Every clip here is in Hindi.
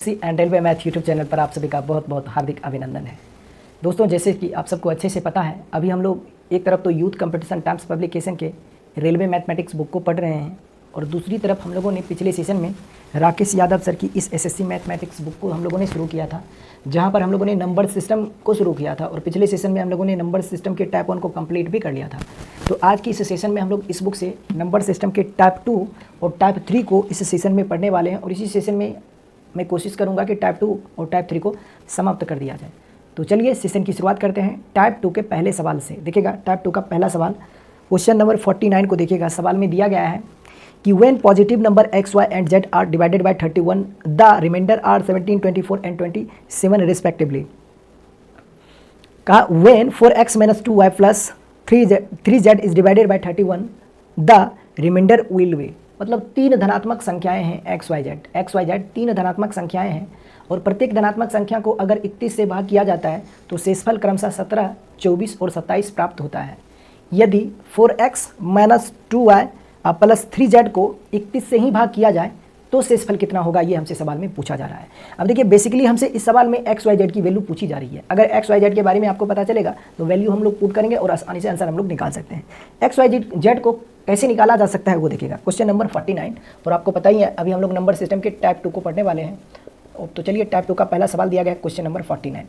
C and railway math YouTube channel पर आप सभी का बहुत बहुत हार्दिक अभिनंदन है। दोस्तों, जैसे कि आप सबको अच्छे से पता है, अभी हम लोग एक तरफ तो यूथ कंपटीशन टाइम्स पब्लिकेशन के रेलवे मैथमेटिक्स बुक को पढ़ रहे हैं और दूसरी तरफ हम लोगों ने पिछले सेशन में राकेश यादव सर की इस एसएससी मैथमेटिक्स बुक को हम लोगों ने शुरू किया था, जहाँ पर हम लोगों ने नंबर सिस्टम को शुरू किया था और पिछले सेशन में हम लोगों ने नंबर सिस्टम के टाइप 1 को कंप्लीट भी कर लिया था। तो आज की इस सेशन में हम लोग इस बुक से नंबर सिस्टम के टाइप 2 और टाइप 3 को इस सेशन में पढ़ने वाले हैं और इसी सेशन में मैं कोशिश करूंगा कि टाइप 2 और टाइप 3 को समाप्त कर दिया जाए। तो चलिए सेशन की शुरुआत करते हैं टाइप 2 के पहले सवाल से। देखिएगा टाइप 2 का पहला सवाल क्वेश्चन नंबर 49 को देखिएगा। सवाल में दिया गया है कि when positive number x y and z are divided by 31 the remainder are 17, 24 and 27 respectively. कहा when 4x - 2y + 3z is divided by 31 the remainder will be. मतलब तीन धनात्मक संख्याएं हैं एक्स वाई जेड तीन धनात्मक संख्याएं हैं और प्रत्येक धनात्मक संख्या को अगर 31 से भाग किया जाता है तो शेषफल क्रमशः 17, 24 और 27 प्राप्त होता है। यदि 4x - 2y + 3z को 31 से ही भाग किया जाए तो शेषफल कितना होगा, ये हमसे सवाल में पूछा जा रहा है। अब देखिए बेसिकली हमसे इस सवाल में एक्स वाई जेड की वैल्यू पूछी जा रही है। अगर एक्स वाई जेड के बारे में आपको पता चलेगा तो वैल्यू हम लोग पुट करेंगे और आसानी से आंसर हम लोग निकाल सकते हैं। एक्स वाई जेड को कैसे निकाला जा सकता है वो देखिएगा क्वेश्चन नंबर 49। और आपको पता ही है अभी हम लोग नंबर सिस्टम के टाइप 2 को पढ़ने वाले हैं। तो चलिए टाइप 2 का पहला सवाल दिया गया है क्वेश्चन नंबर 49।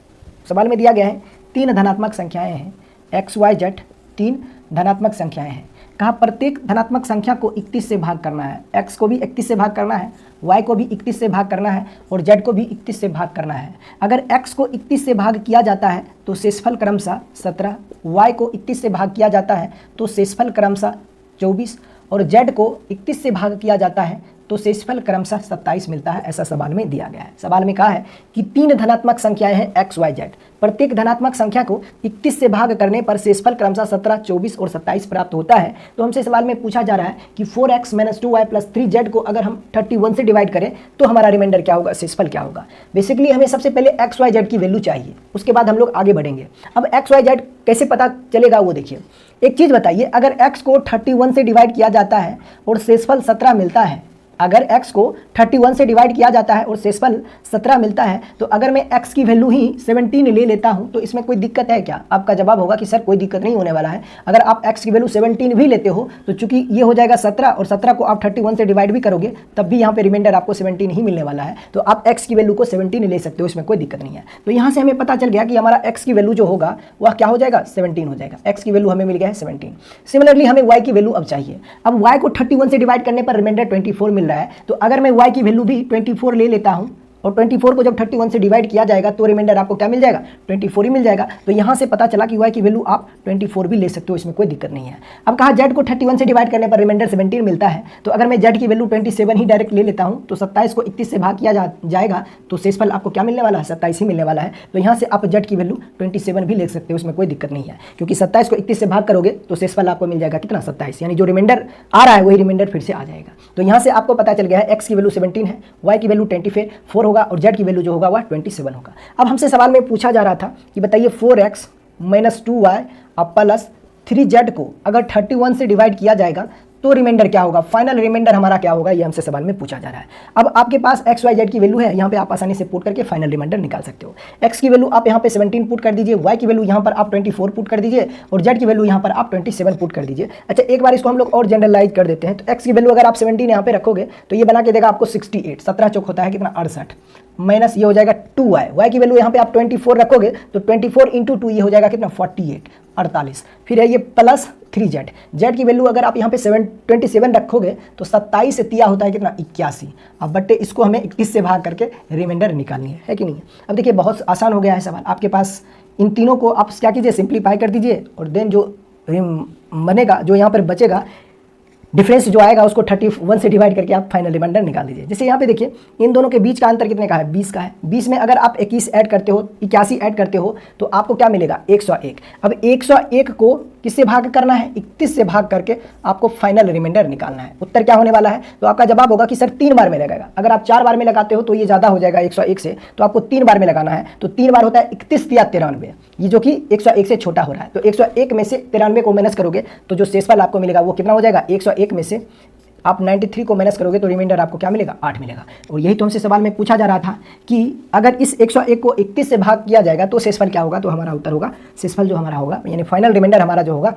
सवाल में दिया गया है तीन धनात्मक संख्याएं हैं एक्स वाई जेड, तीन धनात्मक संख्याएं हैं। कहा प्रत्येक धनात्मक संख्या को 31 से भाग करना है। x को भी 31 से भाग करना है, y को भी 31 से भाग करना है और z को भी 31 से भाग करना है। अगर x को 31 से भाग किया जाता है तो शेषफल क्रमशः 17, y को 31 से भाग किया जाता है तो शेषफल क्रमशः 24 और z को 31 से भाग किया जाता है तो शेषफल क्रमशः 27 मिलता है। ऐसा सवाल में दिया गया है। सवाल में कहा है कि तीन धनात्मक संख्याएं हैं एक्स वाई जेड, प्रत्येक धनात्मक संख्या को 31 से भाग करने पर शेषफल क्रमशः 17, 24 और 27 प्राप्त होता है। तो हमसे सवाल में पूछा जा रहा है कि 4x - 2y + 3z को अगर हम 31 से डिवाइड करें तो हमारा रिमाइंडर क्या होगा, शेषफल क्या होगा। बेसिकली हमें सबसे पहले एक्स वाई जेड की वैल्यू चाहिए, उसके बाद हम लोग आगे बढ़ेंगे। अब एक्स वाई जेड कैसे पता चलेगा वो देखिए। एक चीज़ बताइए, अगर x को 31 से डिवाइड किया जाता है और शेषफल 17 मिलता है, अगर x को 31 से डिवाइड किया जाता है और शेषफल 17 मिलता है तो अगर मैं x की वैल्यू ही 17 ले लेता हूं तो इसमें कोई दिक्कत है क्या? आपका जवाब होगा कि सर कोई दिक्कत नहीं होने वाला है। अगर आप x की वैल्यू 17 भी लेते हो तो चूंकि ये हो जाएगा 17 और 17 को आप 31 से डिवाइड भी करोगे तब भी यहाँ पे रिमाइंडर आपको 17 ही मिलने वाला है। तो आप x की वैल्यू को 17 ले सकते हो, इसमें कोई दिक्कत नहीं है। तो यहाँ से हमें पता चल गया कि हमारा x की वैल्यू जो होगा वह क्या हो जाएगा, 17 हो जाएगा। x की वैल्यू हमें मिल गया है 17। सिमिलरली हमें y की वैल्यू अब चाहिए। अब y को 31 से डिवाइड करने पर रिमाइंडर 24 मिल रहा है। तो अगर मैं y की वैल्यू भी 24 ले लेता हूं और 24 को जब 31 से डिवाइड किया जाएगा तो रिमाइंडर आपको क्या मिल जाएगा, 24 ही मिल जाएगा। तो यहाँ से पता चला कि y की वैल्यू आप 24 भी ले सकते हो, इसमें कोई दिक्कत नहीं है। अब कहा z को 31 से डिवाइड करने पर रिमाइंडर 17 मिलता है। तो अगर मैं z की वैल्यू 27 ही डायरेक्ट ले लेता हूँ तो 27 को 31 से भाग किया जाएगा तो शेषफल आपको क्या मिलने वाला है, 27 ही मिलने वाला है। तो यहाँ से आप z की वैल्यू 27 भी ले सकते हो, इसमें कोई दिक्कत नहीं है क्योंकि 27 को 31 से भाग करोगे तो शेषफल आपको मिल जाएगा कितना, 27। यानी जो रिमाइंडर आ रहा है वही रिमाइंडर फिर से आ जाएगा। तो यहाँ से आपको पता चल गया है x की वैल्यू 17 है, y की वैल्यू 24 होगा और z की वैल्यू होगा वह 27 होगा। अब हमसे सवाल में पूछा जा रहा था कि बताइए 4x - 2y + 3z को अगर 31 से डिवाइड किया जाएगा तो रिमाइंडर क्या होगा, फाइनल रिमाइंडर हमारा क्या होगा, ये हमसे सवाल में पूछा जा रहा है। अब आपके पास एक्स वाई जेड की वैल्यू है, यहाँ पे आप आसानी से पुट करके फाइनल रिमाइंडर निकाल सकते हो। एक्स की वैल्यू आप यहाँ पे 17 पुट कर दीजिए, वाई की वैल्यू यहाँ पर आप 24 पुट कर दीजिए और जेड की वैल्यू यहाँ पर आप 27 पुट कर दीजिए। अच्छा एक बार इसको हम लोग और जनरलाइज कर देते हैं। तो एक्स की वैल्यू अगर आप 17 यहाँ पे रखोगे तो ये बना के देगा आपको 68, 17 चौक होता है कितना, 68 माइनस ये हो जाएगा 2y, y की वैल्यू यहाँ पे आप 24 रखोगे तो 24 × 2 ये हो जाएगा कितना, 48, 48। फिर है ये प्लस 3z, z की वैल्यू अगर आप यहाँ पे 27 रखोगे तो 27 से तिया होता है कितना, 81। अब बट्टे इसको हमें 31 से भाग करके रिमाइंडर निकालनी है कि नहीं। अब देखिए बहुत आसान हो गया है सवाल आपके पास। इन तीनों को आप क्या कीजिए, सिंप्लीफाई कर दीजिए और देन जो बनेगा, जो यहाँ पर बचेगा डिफरेंस जो आएगा उसको 31 से डिवाइड करके आप फाइनल रिमाइंडर निकाल दीजिए। जैसे यहाँ पे देखिए इन दोनों के बीच का अंतर कितने का है, 20 का है। 20 में अगर आप 21 ऐड करते हो, 81 ऐड करते हो तो आपको क्या मिलेगा, 101। अब 101 को किससे भाग करना है, 31 से भाग करके आपको फाइनल रिमाइंडर निकालना है। उत्तर क्या होने वाला है, तो आपका जवाब होगा कि सर 3 बार में लगेगा। अगर आप 4 बार में लगाते हो तो ये ज़्यादा हो जाएगा 101 से, तो आपको 3 बार में लगाना है। तो 3 बार होता है 31 या 93, ये जो कि 101 से छोटा हो रहा है। तो 101 में से 93 को माइनस करोगे तो जो शेषफल आपको मिलेगा वो कितना हो जाएगा, 101 में से आप 93 को माइनस करोगे तो रिमाइंडर आपको क्या मिलेगा, 8 मिलेगा। और यही तो हमसे सवाल में पूछा जा रहा था कि अगर इस 101 को 31 से भाग किया जाएगा तो शेषफल क्या होगा, तो हमारा उत्तर होगा, शेषफल जो हमारा होगा यानी फाइनल रिमाइंडर हमारा जो होगा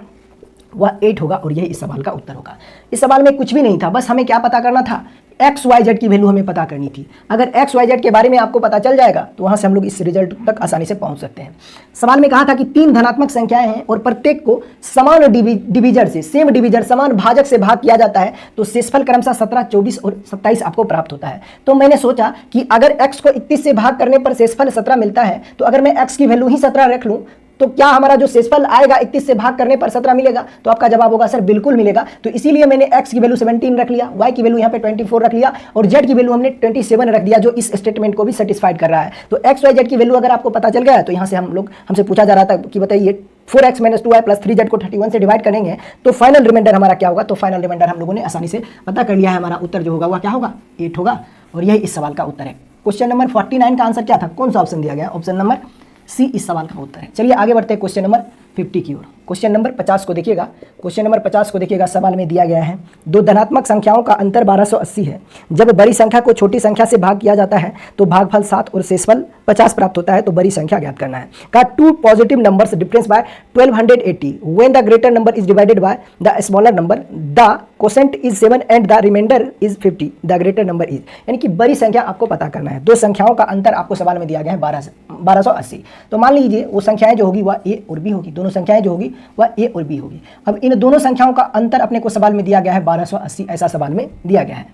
वह 8 होगा। और यही इस सवाल का उत्तर होगा। इस सवाल में कुछ भी नहीं था, बस हमें क्या पता करना था, एक्स वाई जेड की वैल्यू हमें पता करनी थी। अगर एक्स वाई जेड के बारे में आपको पता चल जाएगा तो वहां से हम लोग इस रिजल्ट तक आसानी से पहुंच सकते हैं। सवाल में कहा था कि 3 धनात्मक संख्याएं हैं और प्रत्येक को समान डिविजर से, सेम डिविजर, समान भाजक से भाग किया जाता है तो शेषफल क्रमशः 17, 24 और 27 आपको प्राप्त होता है। तो मैंने सोचा कि अगर x को 31 से भाग करने पर शेषफल 17 मिलता है तो अगर मैं x की वैल्यू ही 17 रख लूं तो क्या हमारा जो शेषफल आएगा 31 से भाग करने पर 17 मिलेगा। तो आपका जवाब होगा सर बिल्कुल मिलेगा। तो इसीलिए मैंने x की वैल्यू 17 रख लिया, y की वैल्यू यहाँ पे 24 रख लिया और z की वैल्यू हमने 27 रख दिया, जो इस स्टेटमेंट को भी सेटिस्फाइड कर रहा है। तो x y z की वैल्यू अगर आपको पता चल गया है तो यहाँ से हमसे पूछा जा रहा था कि बताइए 4x - 2y + 3z को 31 से डिवाइड करेंगे तो फाइनल रिमाइंडर हमारा क्या होगा। तो फाइनल रिमाइंडर हम लोगों ने आसानी से पता कर लिया है, हमारा उत्तर जो होगा वह क्या होगा, 8 होगा। और यही इस सवाल का उत्तर है। क्वेश्चन नंबर 49 का आंसर क्या था, कौन सा ऑप्शन दिया गया, ऑप्शन नंबर सी इस सवाल का उत्तर है। चलिए आगे बढ़ते हैं क्वेश्चन नंबर 50 की ओर। क्वेश्चन नंबर 50 को देखिएगा, क्वेश्चन नंबर 50 को देखिएगा। सवाल में दिया गया है दो धनात्मक संख्याओं का अंतर 1280 है। जब बड़ी संख्या को छोटी संख्या से भाग किया जाता है तो भागफल 7 और शेषफल 50 प्राप्त होता है। तो बड़ी संख्या ज्ञात करना है। का 2 positive numbers difference by 1280 when the greater number is divided by the smaller number, the quotient is 7 and the remainder is 50, the greater number is, यानी कि बड़ी संख्या आपको पता करना है। दो संख्याओं का अंतर आपको सवाल में दिया गया है 1280। तो मान लीजिए वो संख्याएं जो होगी वह ए और बी होगी, दोनों संख्याएं जो होगी वह ए और बी होगी। अब इन दोनों संख्याओं का अंतर अपने को सवाल में दिया गया है 1280, ऐसा सवाल में दिया गया है।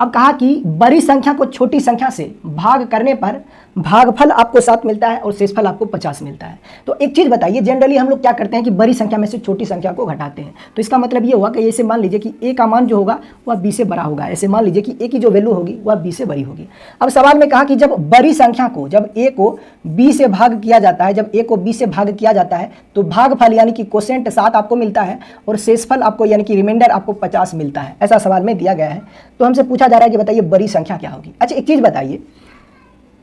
अब कहा कि बड़ी संख्या को छोटी संख्या से भाग करने पर भागफल आपको 7 मिलता है और शेषफल आपको 50 मिलता है। तो एक चीज़ बताइए, जनरली हम लोग क्या करते हैं कि बड़ी संख्या में से छोटी संख्या को घटाते हैं। तो इसका मतलब ये हुआ कि ऐसे मान लीजिए कि ए का मान जो होगा वह बी से बड़ा होगा, ऐसे मान लीजिए कि ए की जो वैल्यू होगी वह बी से बड़ी होगी। अब सवाल में कहा कि जब बड़ी संख्या को, जब ए को बी से भाग किया जाता है, जब ए को बी से भाग किया जाता है तो भागफल यानी कि क्वोशेंट 7 आपको मिलता है और शेषफल आपको यानी कि रिमाइंडर आपको 50 मिलता है, ऐसा सवाल में दिया गया है। तो हमसे पूछा जा रहा है कि बताइए बड़ी संख्या क्या होगी। अच्छा एक चीज़ बताइए,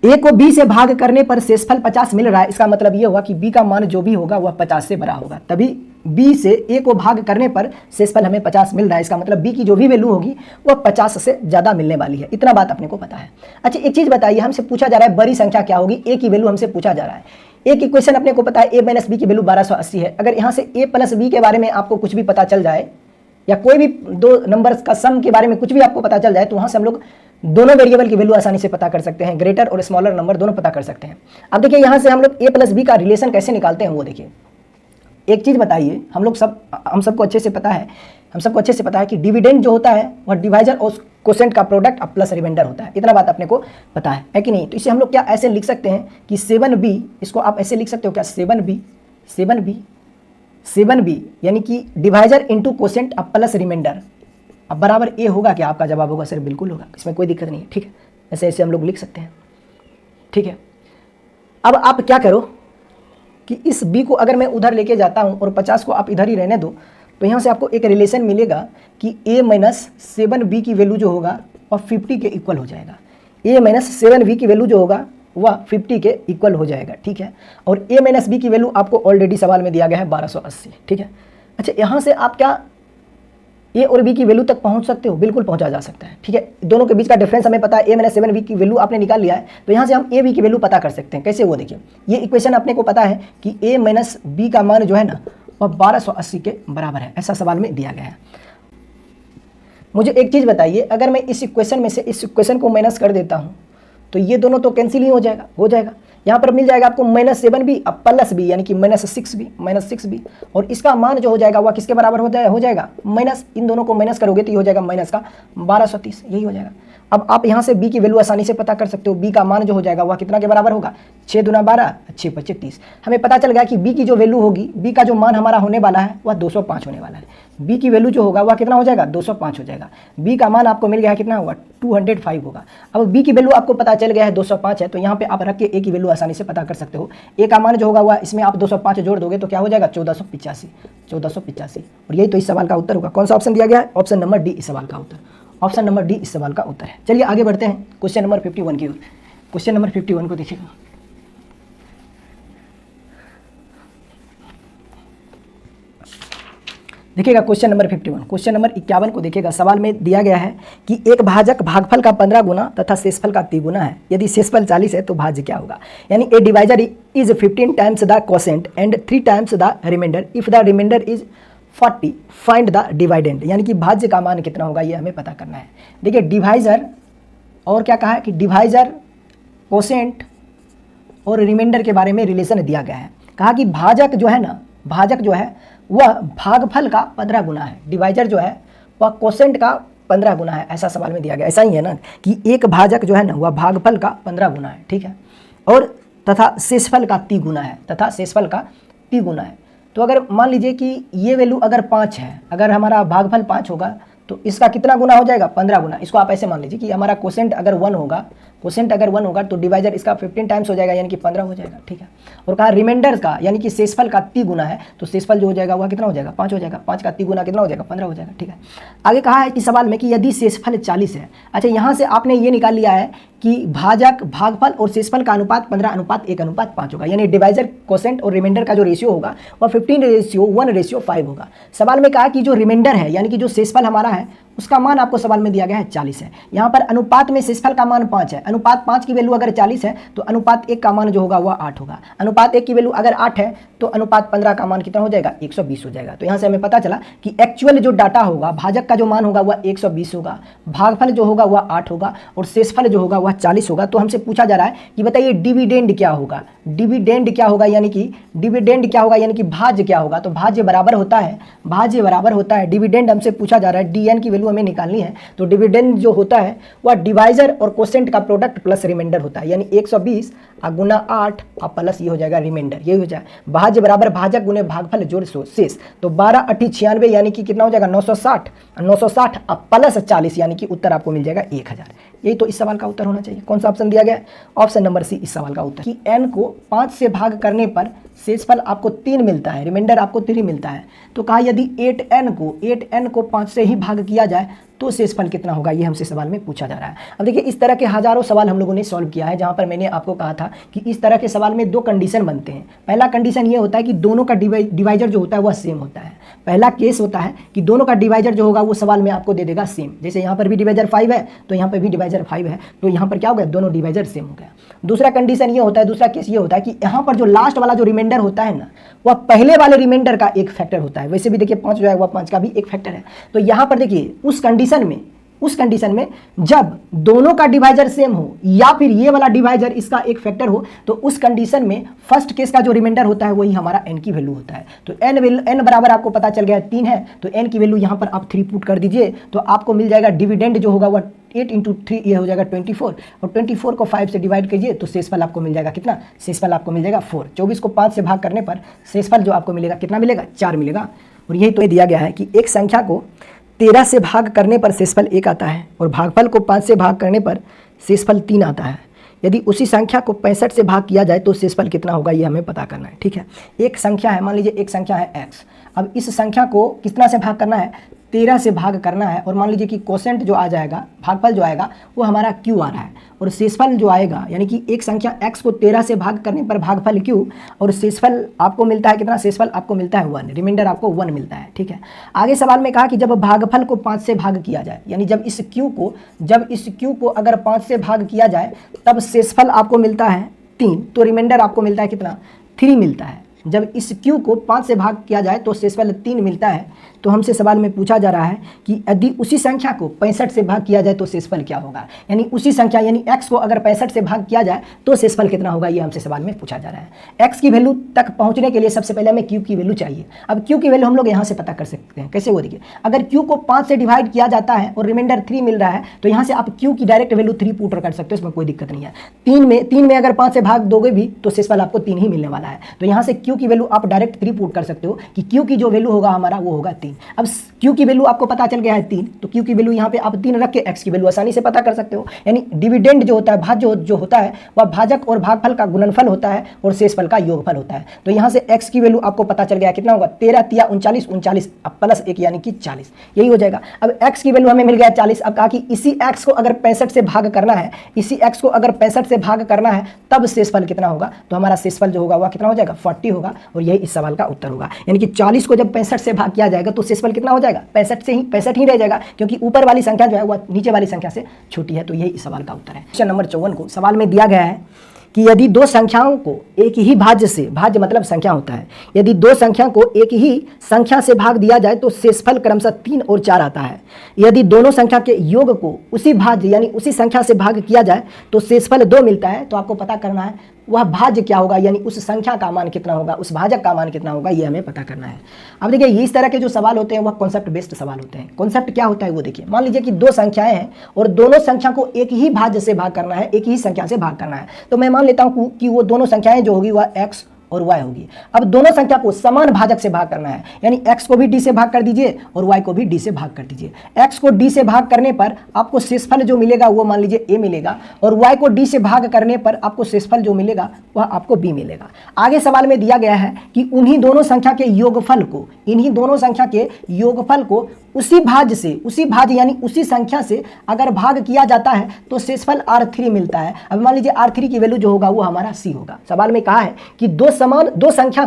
ए को बी से भाग करने पर शेषफल 50 मिल रहा है, इसका मतलब ये हुआ कि बी का मान जो भी होगा वह 50 से बड़ा होगा, तभी बी से ए को भाग करने पर शेषफल हमें 50 मिल रहा है। इसका मतलब बी की जो भी वैल्यू होगी वह 50 से ज़्यादा मिलने वाली है। इतना बात अपने को पता है। अच्छा एक चीज़ बताइए, हमसे पूछा जा रहा है बड़ी संख्या क्या होगी, ए की वैल्यू हमसे पूछा जा रहा है। ए की इक्वेशन अपने को पता है, a - b की वैल्यू 1280 है। अगर यहाँ से a + b के बारे में आपको कुछ भी पता चल जाए या कोई भी दो नंबर्स का सम के बारे में कुछ भी आपको पता चल जाए तो वहाँ से हम लोग दोनों वेरिएबल की वैल्यू आसानी से पता कर सकते हैं, ग्रेटर और स्मॉलर नंबर दोनों पता कर सकते हैं। अब देखिए यहाँ से हम लोग a + b का रिलेशन कैसे निकालते हैं वो देखिए। एक चीज़ बताइए, हम सबको अच्छे से पता है कि डिविडेंड जो होता है वह डिवाइजर और क्वोशेंट का प्रोडक्ट अब प्लस रिमाइंडर होता है। इतना बात अपने को पता है कि नहीं। तो इसे हम लोग क्या ऐसे लिख सकते हैं कि 7b, इसको आप ऐसे लिख सकते हो क्या, 7b यानी कि डिवाइजर इंटू क्वोशेंट अब प्लस रिमाइंडर, अब बराबर ए होगा क्या। आपका जवाब होगा सर बिल्कुल होगा, इसमें कोई दिक्कत नहीं है। ठीक है, ऐसे हम लोग लिख सकते हैं। ठीक है, अब आप क्या करो कि इस b को अगर मैं उधर लेके जाता हूं और 50 को आप इधर ही रहने दो तो यहाँ से आपको एक रिलेशन मिलेगा कि a - 7b की वैल्यू जो होगा वह 50 के इक्वल हो जाएगा। a - 7b की वैल्यू जो होगा वह 50 के इक्वल हो जाएगा। ठीक है, और a - b की वैल्यू आपको ऑलरेडी सवाल में दिया गया है 1280। ठीक है, अच्छा यहाँ से आप क्या ए और बी की वैल्यू तक पहुंच सकते हो, बिल्कुल पहुंचा जा सकता है। ठीक है, दोनों के बीच का डिफरेंस हमें पता है, a - 7b की वैल्यू आपने निकाल लिया है तो यहाँ से हम ए बी की वैल्यू पता कर सकते हैं। कैसे, वो देखिए, ये इक्वेशन अपने को पता है कि a - b का मान जो है ना वह 1280 के बराबर है, ऐसा सवाल में दिया गया है। मुझे एक चीज़ बताइए, अगर मैं इस इक्वेशन में से इस इक्वेशन को माइनस कर देता हूँ तो ये दोनों तो कैंसिल ही हो जाएगा। यहाँ पर मिल जाएगा आपको -7b अब प्लस b यानी कि -6b और इसका मान जो हो जाएगा वह किसके बराबर हो जाएगा, माइनस, इन दोनों को माइनस करोगे तो ये हो जाएगा माइनस का 1230, यही हो जाएगा। अब आप यहाँ से b की वैल्यू आसानी से पता कर सकते हो। b का मान जो हो जाएगा वह कितना के बराबर होगा, 6 दूना 12, 6 × 25 30। हमें पता चल गया कि b की जो वैल्यू होगी, b का जो मान हमारा होने वाला है वह 205 होने वाला है। b की वैल्यू जो होगा वह कितना हो जाएगा, 205 हो जाएगा। b का मान आपको मिल गया है कितना होगा, 205 होगा। अब b की वैल्यू आपको पता चल गया है 205 है तो यहाँ पे आप रख के a की वैल्यू आसानी से पता कर सकते हो। a का मान जो होगा वह इसमें आप 205 जोड़ दोगे तो क्या हो जाएगा, 1485। और यही तो इस सवाल का उत्तर होगा। कौन सा ऑप्शन दिया गया है, ऑप्शन नंबर डी इस सवाल का उत्तर, ऑप्शन नंबर डी इस सवाल का उत्तर है। चलिए आगे बढ़ते हैं क्वेश्चन नंबर 51 की ओर। क्वेश्चन नंबर 51 को देखिएगा। देखिएगा क्वेश्चन नंबर 51, क्वेश्चन नंबर 51 को देखिएगा। सवाल में दिया गया है कि एक भाजक भागफल का 15 गुना तथा शेषफल का 3 गुना है। यदि शेषफल 40 है तो भाज्य क्या होगा? यानी a divisor is 15 times the quotient and 3 times the remainder if the remainder is 40 find the dividend. यानी कि भाज्य का मान कितना होगा ये हमें पता करना है। देखिए डिवाइजर और क्या कहा है कि डिवाइजर, क्वोशेंट और रिमाइंडर के बारे में रिलेशन दिया गया है। कहा कि भाजक जो है ना, भाजक जो है वह भागफल का 15 गुना है, डिवाइजर जो है वह क्वोशेंट का 15 गुना है। ऐसा सवाल में दिया गया। ऐसा ही है ना कि एक भाजक जो है ना वह भागफल का 15 गुना है, ठीक है, और तथा शेषफल का 3 गुना है, तथा शेषफल का 3 गुना है। तो अगर मान लीजिए कि ये वैल्यू अगर 5 है, अगर हमारा भागफल 5 होगा तो इसका कितना गुना हो जाएगा? 15 गुना। इसको आप ऐसे मान लीजिए कि हमारा क्वोशेंट अगर 1 होगा, क्वोशेंट अगर 1 होगा तो डिवाइजर इसका 15 टाइम्स हो जाएगा, यानी कि 15 हो जाएगा, ठीक है। और कहा रिमाइंडर का यानी कि शेषफल का 3 गुना है, तो शेषफल जो हो जाएगा वह कितना हो जाएगा? 5 हो जाएगा। 5 का 3 गुना कितना हो जाएगा? 15 हो जाएगा, ठीक है। आगे कहा है कि सवाल में कि यदि शेषफल 40 है। अच्छा, यहाँ से आपने ये निकाल लिया है कि भाजक, भागफल और शेषफल का अनुपात 15:1:5 होगा। यानी डिवाइजर, क्वोशेंट और रिमाइंडर का जो रेशियो होगा वह 15:1:5 होगा। सवाल में कहा कि जो रिमाइंडर है यानी कि जो शेषफल हमारा है उसका मान आपको सवाल में दिया गया है 40 है। यहाँ पर अनुपात में शेषफल का मान 5 है। अनुपात 5 की वैल्यू अगर 40 है तो अनुपात 1 का मान जो होगा वह 8 होगा। अनुपात 1 की वैल्यू अगर 8 है तो अनुपात 15 का मान कितना हो जाएगा? 120 हो जाएगा। तो यहाँ से हमें पता चला कि एक्चुअल जो डाटा होगा, भाजक का जो मान होगा वह 120 होगा, भागफल जो होगा वह 8 होगा और शेषफल जो होगा वह 40 होगा। तो हमसे पूछा जा रहा है कि बताइए डिविडेंड क्या होगा? डिविडेंड क्या होगा? यानी कि डिविडेंड क्या होगा? यानी कि भाज्य क्या होगा? तो भाज्य बराबर होता है, भाज्य बराबर होता है डिविडेंड। हमसे पूछा जा रहा है, डीएन की वैल्यू हमें निकालनी है। तो डिविडेंड जो होता है वह डिवाइजर और क्वोशेंट का प्रोडक्ट प्लस रिमाइंडर होता है। यानी 120 गुना 8 और प्लस ये हो जाएगा रिमाइंडर, ये हो जाएगा भाज्य बराबर भाजक गुने भागफल जोड़ शेष। तो 12×8=96 यानी कि कितना हो जाएगा? 960, 960 प्लस 40 यानी कि उत्तर आपको मिल जाएगा 1000। यही तो इस सवाल का उत्तर होना चाहिए। कौन सा ऑप्शन दिया गया है? ऑप्शन नंबर सी इस सवाल का उत्तर। कि n को 5 से भाग करने पर शेषफल आपको 3 मिलता है, रिमाइंडर आपको 3 मिलता है। तो कहा यदि 8n को 5 से ही भाग किया जाए तो शेषफल कितना होगा? ये हमसे सवाल में पूछा जा रहा है। अब देखिए इस तरह के हजारों सवाल हम लोगों ने सॉल्व किया है, जहां पर मैंने आपको कहा था कि इस तरह के सवाल में 2 कंडीशन बनते हैं। पहला कंडीशन ये होता है कि दोनों का डिवाइजर जो होता है वह सेम होता है। पहला केस होता है कि दोनों का डिवाइजर जो होगा वो सवाल में आपको दे देगा सेम। जैसे यहाँ पर भी डिवाइजर 5 है तो यहाँ पर भी डिवाइजर 5 है, तो यहाँ पर क्या हो गया? दोनों डिवाइजर सेम हो गया। दूसरा कंडीशन ये होता है, दूसरा केस ये होता है कि यहाँ पर जो लास्ट वाला जो रिमाइंडर होता है ना वह पहले वाले रिमाइंडर का एक फैक्टर होता है। वैसे भी देखिए 5 जो है वह 5 का भी एक फैक्टर है। तो यहाँ पर देखिए उस कंडीशन में जब दोनों का डिवाइजर सेम हो या फिर ये वाला डिवाइजर इसका एक फैक्टर हो, तो उस कंडीशन में फर्स्ट केस का जो रिमाइंडर होता है वही हमारा n की वैल्यू होता है। तो n बराबर आपको पता चल गया 3 है, तो n की वैल्यू यहाँ पर आप 3 पुट कर दीजिए तो आपको मिल जाएगा डिविडेंड जो होगा वह 8 × 3 ये हो जाएगा 24 और 24 को 5 से डिवाइड कीजिए तो शेषफल आपको मिल जाएगा कितना? शेषफल आपको मिल जाएगा 4। 24 को 5 से भाग करने पर शेषफल जो आपको मिलेगा कितना मिलेगा? 4 मिलेगा। और यही तो दिया गया है कि एक संख्या को 13 से भाग करने पर शेषफल 1 आता है और भागफल को 5 से भाग करने पर शेषफल 3 आता है। यदि उसी संख्या को 65 से भाग किया जाए तो शेषफल कितना होगा ये हमें पता करना है, ठीक है। एक संख्या है, मान लीजिए एक संख्या है x। अब इस संख्या को कितना से भाग करना है? 13 से भाग करना है। और मान लीजिए कि क्वोशेंट जो आ जाएगा, भागफल जो आएगा वो हमारा q आ रहा है और शेषफल जो आएगा यानी कि एक संख्या x को 13 से भाग करने पर भागफल q और शेषफल आपको मिलता है कितना? शेषफल आपको मिलता है 1, रिमाइंडर आपको 1 मिलता है, ठीक है। आगे सवाल में कहा कि जब भागफल को 5 से भाग किया जाए, यानी जब इस q को अगर 5 से भाग किया जाए तब शेषफल आपको मिलता है 3, तो रिमाइंडर आपको मिलता है कितना? 3 मिलता है। जब इस q को 5 से भाग किया जाए तो शेषफल 3 मिलता है। तो हमसे सवाल में पूछा जा रहा है कि यदि उसी संख्या को 65 से भाग किया जाए तो शेषफल क्या होगा? यानी उसी संख्या यानी x को अगर 65 से भाग किया जाए तो शेषफल कितना होगा? ये हमसे सवाल में पूछा जा रहा है। x की वैल्यू तक पहुंचने के लिए सबसे पहले हमें q की वैल्यू चाहिए। अब q की वैल्यू हम लोग यहाँ से पता कर सकते हैं। कैसे? वो देखिए, अगर q को 5 से डिवाइड किया जाता है और रिमाइंडर 3 मिल रहा है तो यहाँ से आप q की डायरेक्ट वैल्यू 3 पुट कर सकते हो, इसमें कोई दिक्कत नहीं है। 3 में अगर 5 से भाग दोगे भी तो शेषफल आपको 3 ही मिलने वाला है। तो यहाँ से q की वैल्यू आप डायरेक्ट 3 पुट कर सकते हो कि q की जो वैल्यू होगा हमारा वो होगा 3। अब q की वैल्यू आपको पता चल गया है 3, तो q की वैल्यू यहाँ पे आप 3 रख के x की वैल्यू आसानी से पता कर सकते हो। यानी डिविडेंड जो होता है, भाज्य जो होता है वह भाजक और भागफल का गुणनफल होता है और शेषफल का योगफल होता है। तो यहाँ से x की वैल्यू आपको पता चल गया कितना होगा? 13 × 39, 39 प्लस 1 यानी कि 40, यही हो जाएगा। अब x की वैल्यू हमें मिल गया 40। अब कहा कि इसी x को अगर 65 से भाग करना है, इसी x को अगर 65 से भाग करना है तब शेषफल कितना होगा? तो हमारा शेषफल जो होगा वह कितना हो जाएगा? 40 होगा और यही इस सवाल का उत्तर होगा। यानी कि 40 को जब 65 से भाग किया जाएगा तो शेषफल कितना हो जाएगा, 65 ही रह जाएगा, क्योंकि ऊपर वाली संख्या जो है वह नीचे वाली संख्या से छोटी है। तो यही इस सवाल का उत्तर है। क्वेश्चन नंबर 54 को सवाल में दिया गया है कि यदि दो संख्याओं को एक ही भाज्य से, भाज्य मतलब संख्या होता है, यदि दो संख्या को एक ही संख्या से भाग दिया जाए तो शेषफल क्रमशः 3 और 4 आता है। यदि दोनों संख्या के योग को उसी भाज्य यानी उसी संख्या से भाग किया जाए तो शेषफल 2 मिलता है। तो आपको पता करना है वह भाज्य क्या होगा, यानी उस संख्या का मान कितना होगा, उस भाजक का मान कितना होगा, ये हमें पता करना है। अब देखिए इस तरह के जो सवाल होते हैं वह कॉन्सेप्ट बेस्ड सवाल होते हैं। कॉन्सेप्ट क्या होता है वो देखिए, मान लीजिए कि दो संख्याएं हैं और दोनों संख्या को एक ही भाज्य से भाग करना है, एक ही संख्या से भाग करना है। तो मैं मान लेता हूँ कि वो दोनों संख्याएं जो होगी वह x और y होगी। अब दोनों संख्या को समान भाजक से भाग करना है, यानी x को भी d से भाग कर दीजिए और y को भी d से भाग कर दीजिए। x को d से भाग करने पर आपको शेषफल जो मिलेगा वो मान लीजिए a मिलेगा, और y को d से भाग करने पर आपको शेषफल जो मिलेगा वह आपको b मिलेगा। आगे सवाल में दिया गया है कि उन्हीं दोनों संख्या के योगफल को, इन्हीं दोनों संख्या के योगफल को उसी भाज्य से, उसी भाज्य यानी उसी संख्या से अगर भाग किया जाता है तो शेषफल R3 मिलता है। अब मान लीजिए R3 की वैल्यू जो होगा वो हमारा C होगा। सवाल में कहा है कि दो संख्या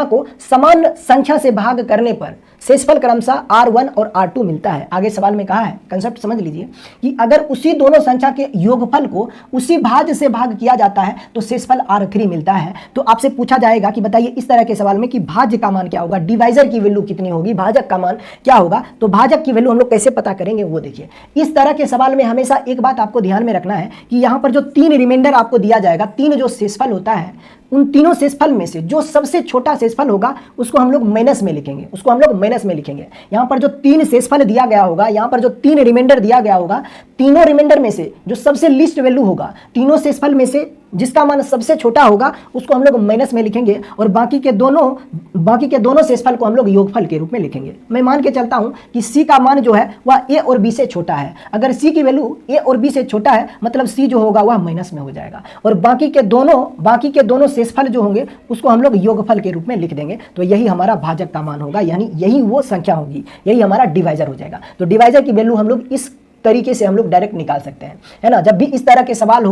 को समान संख्या से भाग करने पर शेषफल क्रमशः R1 और R2 मिलता है। आगे सवाल में कहा है, कंसेप्ट समझ लीजिए, कि अगर उसी दोनों संख्या के योगफल को उसी भाज्य से भाग किया जाता है तो शेषफल R3 मिलता है। तो आपसे पूछा जाएगा कि बताइए इस तरह के सवाल में कि भाज्य का मान क्या होगा, डिवाइजर की वैल्यू कितनी होगी, भाजक का मान क्या होगा। तो भाजक की वैल्यू हम लोग कैसे पता करेंगे वो देखिए। इस तरह के सवाल में हमेशा एक बात आपको ध्यान में रखना है कि यहाँ पर जो 3 रिमाइंडर आपको दिया जाएगा, 3 जो शेषफल होता है, उन तीनों शेषफल में से जो सबसे छोटा शेषफल होगा उसको हम लोग माइनस में लिखेंगे, यहाँ पर जो 3 शेषफल दिया गया होगा, यहाँ पर जो 3 रिमाइंडर दिया गया होगा, तीनों रिमाइंडर में से जो सबसे लीस्ट वैल्यू होगा, तीनों शेषफल में से जिसका मान सबसे छोटा होगा उसको हम लोग माइनस में लिखेंगे, और बाकी के दोनों शेषफल को हम लोग योगफल के रूप में लिखेंगे। मैं मान के चलता हूं कि C का मान जो है वह A और B से छोटा है। अगर C की वैल्यू A और B से छोटा है मतलब C जो होगा वह माइनस में हो जाएगा, और बाकी के दोनों शेषफल जो होंगे उसको हम लोग योगफल के रूप में लिख देंगे। तो यही हमारा भाजक का मान होगा, यानी यही वो संख्या होगी, यही हमारा डिवाइजर हो जाएगा। तो डिवाइजर की वैल्यू हम लोग इस तरीके से हम लोग डायरेक्ट निकाल सकते हैं, है ना। जब भी इस तरह के सवाल